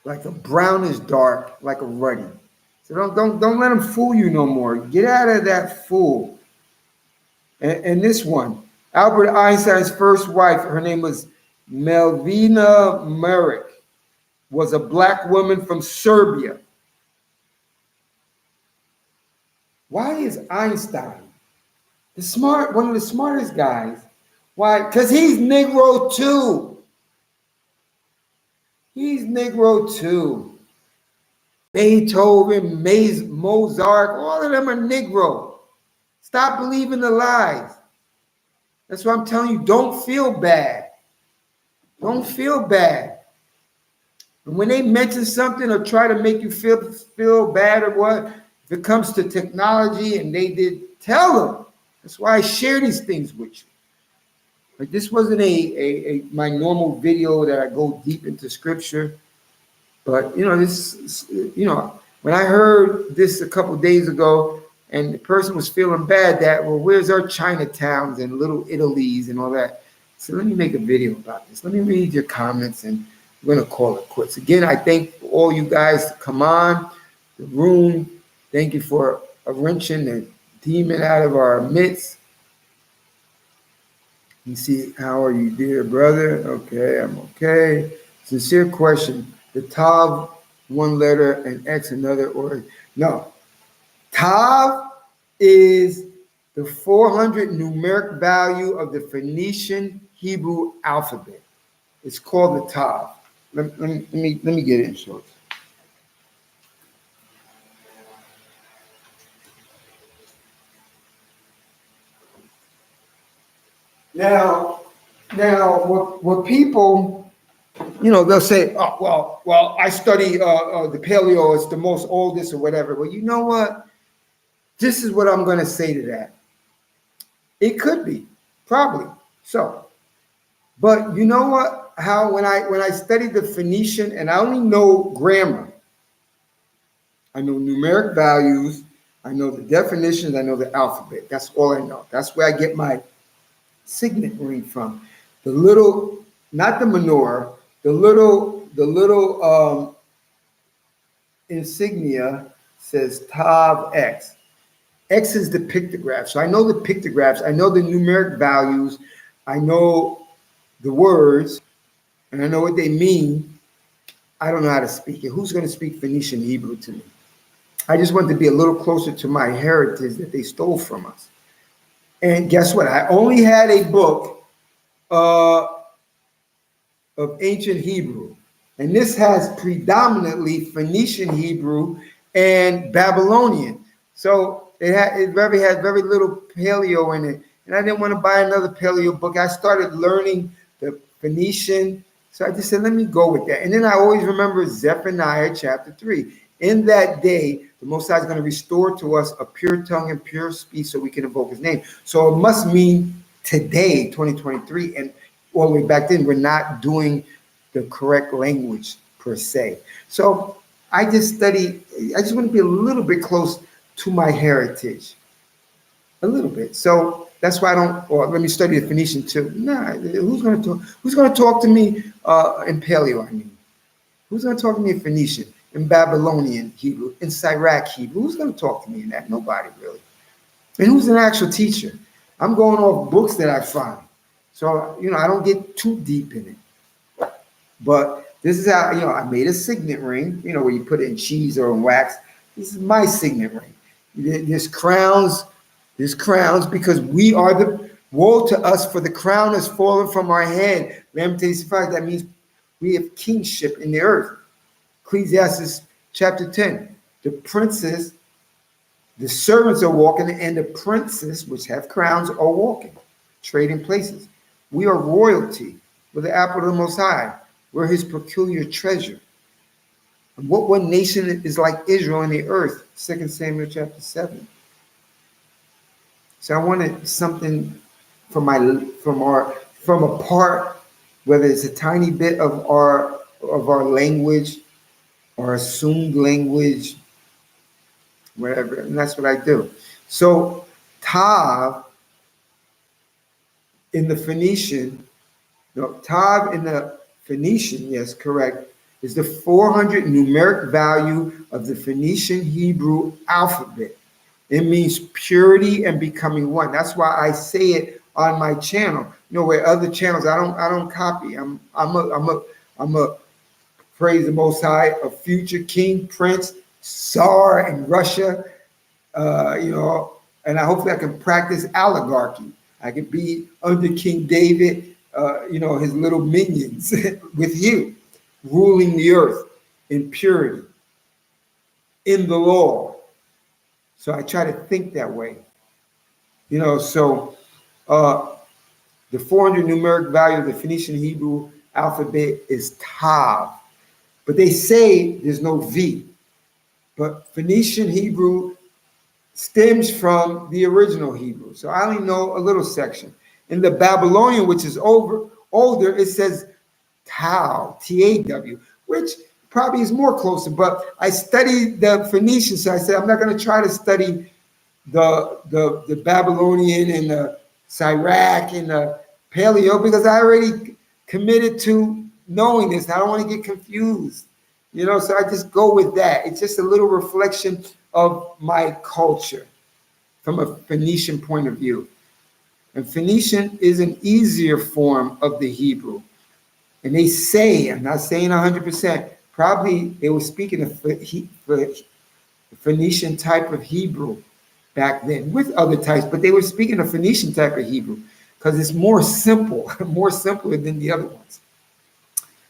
Like a brownish dark, like a ruddy. So don't let them fool you no more. Get out of that fool. And this one, Albert Einstein's first wife, her name was Melvina Merrick, was a black woman from Serbia. Why is Einstein one of the smartest guys? Why? Because he's Negro too. He's Negro too. Beethoven, Mozart, all of them are Negro. Stop believing the lies. That's why I'm telling you, don't feel bad. Don't feel bad. And when they mention something or try to make you feel bad or what, if it comes to technology and they did, tell them. That's why I share these things with you. Like this wasn't my normal video that I go deep into scripture. But, when I heard this a couple days ago and the person was feeling bad that, well, where's our Chinatowns and little Italies and all that? So let me make a video about this. Let me read your comments and we're going to call it quits. Again, I thank all you guys to come on the room. Thank you for wrenching the demon out of our midst. You see, how are you, dear brother? Okay, I'm okay. Sincere question. The Tav, one letter, and X another, or no. Tav is the 400 numeric value of the Phoenician Hebrew alphabet. It's called the Tav. Let me get it in short. Now, what people, they'll say, oh, well, I study the paleo, it's the most oldest or whatever. Well, you know what? This is what I'm going to say to that. It could be, probably so. But you know what? How when I studied the Phoenician, and I only know grammar, I know numeric values, I know the definitions, I know the alphabet. That's all I know. That's where I get my signet ring from. The little, not the menorah, the little insignia says Tav X. X is the pictograph. So I know the pictographs, I know the numeric values, I know the words, and I know what they mean. I don't know how to speak it. Who's going to speak Phoenician Hebrew to me? I just want to be a little closer to my heritage that they stole from us. And guess what? I only had a book of ancient Hebrew. And this has predominantly Phoenician Hebrew and Babylonian. So it had very little paleo in it. And I didn't want to buy another paleo book. I started learning the Phoenician. So I just said, let me go with that. And then I always remember Zephaniah chapter 3. In that day, the Most High is going to restore to us a pure tongue and pure speech so we can invoke his name. So it must mean today, 2023, and all the way back then, we're not doing the correct language per se. So I just want to be a little bit close to my heritage, a little bit. So that's why I don't, or let me study the Phoenician too. Nah, who's going to talk to me in Paleo, I mean? Who's going to talk to me in Phoenician, in Babylonian Hebrew, in Syriac Hebrew? Who's going to talk to me in that? Nobody really. And who's an actual teacher? I'm going off books that I find. So, I don't get too deep in it. But this is how, I made a signet ring, where you put it in cheese or in wax. This is my signet ring. This crowns because we are woe to us, for the crown has fallen from our head. Lamentations 5, that means we have kingship in the earth. Ecclesiastes chapter 10, the princes, the servants are walking, and the princes, which have crowns, are walking, trading places. We are royalty. We're the apple of the Most High. We're his peculiar treasure. And what one nation is like Israel in the earth? 2 Samuel chapter 7. So I wanted something from a part, whether it's a tiny bit of our language or assumed language, whatever, and that's what I do. So Tav in the Phoenician, Tav in the Phoenician, yes, correct, is the 400 numeric value of the Phoenician Hebrew alphabet. It means purity and becoming one. That's why I say it on my channel. Where other channels I don't copy. I'm a praise the Most High, a future king, prince, czar in Russia. And I hopefully I can practice oligarchy. I can be under King David, his little minions with you, ruling the earth in purity, in the law. So I try to think that way. So the 400 numeric value of the Phoenician Hebrew alphabet is Tav. But they say there's no V. But Phoenician Hebrew stems from the original Hebrew. So I only know a little section. In the Babylonian, which is older, it says Tau, T-A-W, which probably is more closer. But I studied the Phoenician, so I said I'm not going to try to study the Babylonian and the Syriac and the Paleo because I already committed to knowing this. I don't want to get confused. So I just go with that. It's just a little reflection of my culture from a Phoenician point of view. And Phoenician is an easier form of the Hebrew. And they say, I'm not saying 100%, probably they were speaking of the Phoenician type of Hebrew back then with other types, but they were speaking of Phoenician type of Hebrew because it's more simple, more simpler than the other ones.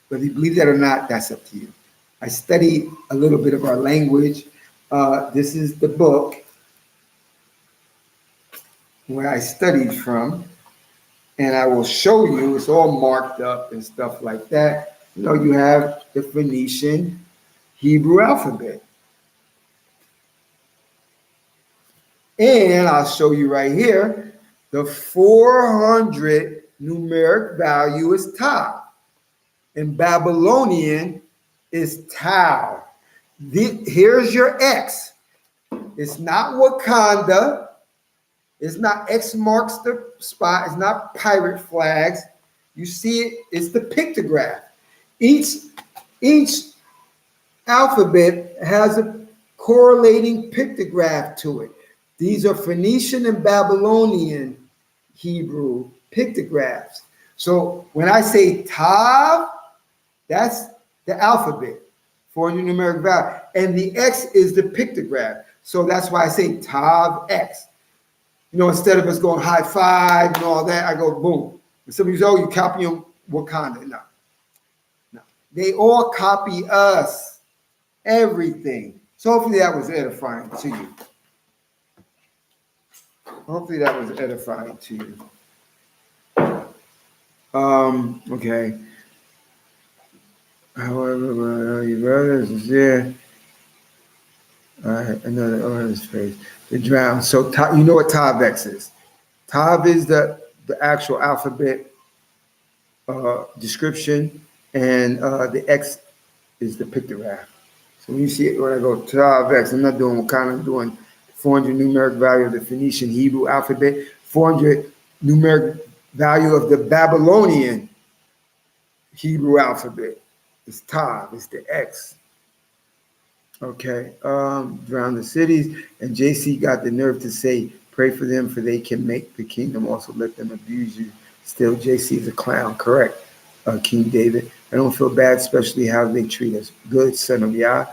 Whether you believe that or not, that's up to you. I studied a little bit of our language. This is the book where I studied from, and I will show you. It's all marked up and stuff like that. You have the Phoenician Hebrew alphabet. And I'll show you right here, the 400 numeric value is Tav. In Babylonian is Tau. Here's your X. It's not Wakanda. It's not X marks the spot. It's not pirate flags. You see it, it's the pictograph. Each alphabet has a correlating pictograph to it. These are Phoenician and Babylonian Hebrew pictographs. So when I say Tav, that's the alphabet, 400 numeric value. And the X is the pictograph. So that's why I say Tav X. Instead of us going high five and all that, I go boom. And somebody says, oh, you copying Wakanda. No. They all copy us, everything. So hopefully that was edifying to you. Hopefully that was edifying to you. Okay. However, your brothers is there. All right, another honest phrase. The drown. So you know what Tav-X is? Tav is the actual alphabet description, and the X is the pictograph. So when you see it, when I go Tav-X, I'm not doing what kind of doing 400 numeric value of the Phoenician Hebrew alphabet, 400 numeric value of the Babylonian Hebrew alphabet. It's Tav, it's the X. Okay, around the cities, and JC got the nerve to say, pray for them, for they can make the kingdom. Also, let them abuse you. Still, JC is a clown, correct, King David. I don't feel bad, especially how they treat us. Good, son of Yah.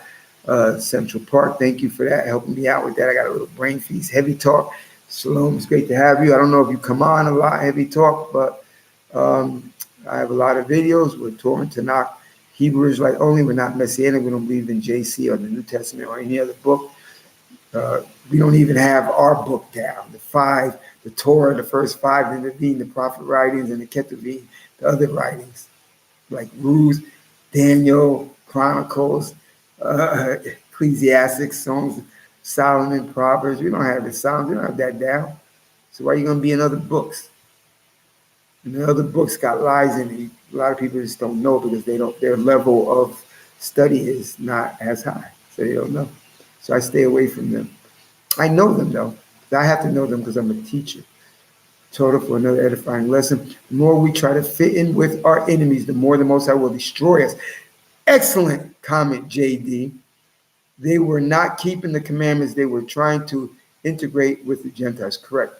Central Park, thank you for that, helping me out with that. I got a little brain feast. Heavy Talk, Shalom, it's great to have you. I don't know if you come on a lot, Heavy Talk, but I have a lot of videos. We're touring Tanakh. Hebrew Israelite only. We're not Messianic. We don't believe in JC or the New Testament or any other book. We don't even have our book down. The five, the Torah, the first five, the Nevi'im, the prophet writings, and the Ketuvim, the other writings, like Ruth, Daniel, Chronicles, Ecclesiastics, Songs, Solomon, Proverbs. We don't have the Psalms. We don't have that down. So why are you going to be in other books? And the other books got lies in it. A lot of people just don't know because they don't. Their level of study is not as high, so they don't know. So I stay away from them. I know them though. I have to know them because I'm a teacher. Total for another edifying lesson. The more we try to fit in with our enemies, the more the Most High will destroy us. Excellent comment, JD. They were not keeping the commandments. They were trying to integrate with the Gentiles. Correct.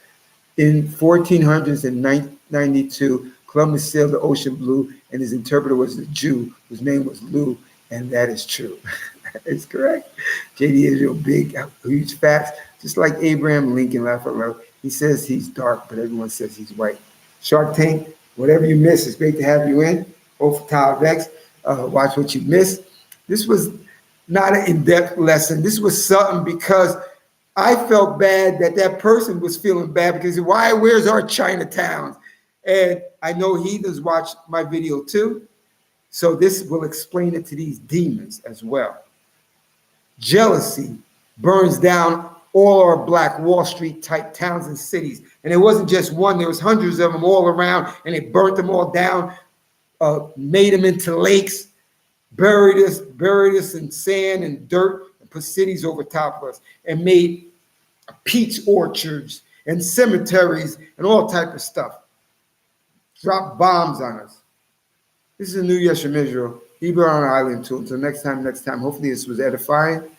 In 1492, Columbus sailed the ocean blue, and his interpreter was a Jew whose name was Lou, and that is true. It's correct. JD Israel, big, huge facts, just like Abraham Lincoln Lafayette. He says he's dark, but everyone says he's white. Shark Tank, whatever you miss, it's great to have you in. Over Tav-X, watch what you miss. This was not an in-depth lesson. This was something because I felt bad that that person was feeling bad because where's our Chinatowns? And I know heathens watch my video too. So this will explain it to these demons as well. Jealousy burns down all our Black Wall Street type towns and cities. And it wasn't just one, there was hundreds of them all around, and they burnt them all down, made them into lakes, buried us in sand and dirt, and put cities over top of us, and made peach orchards and cemeteries and all type of stuff. Drop bombs on us. This is a new Yeshua Israel. Hebrew on Island too. Until next time. Hopefully this was edifying.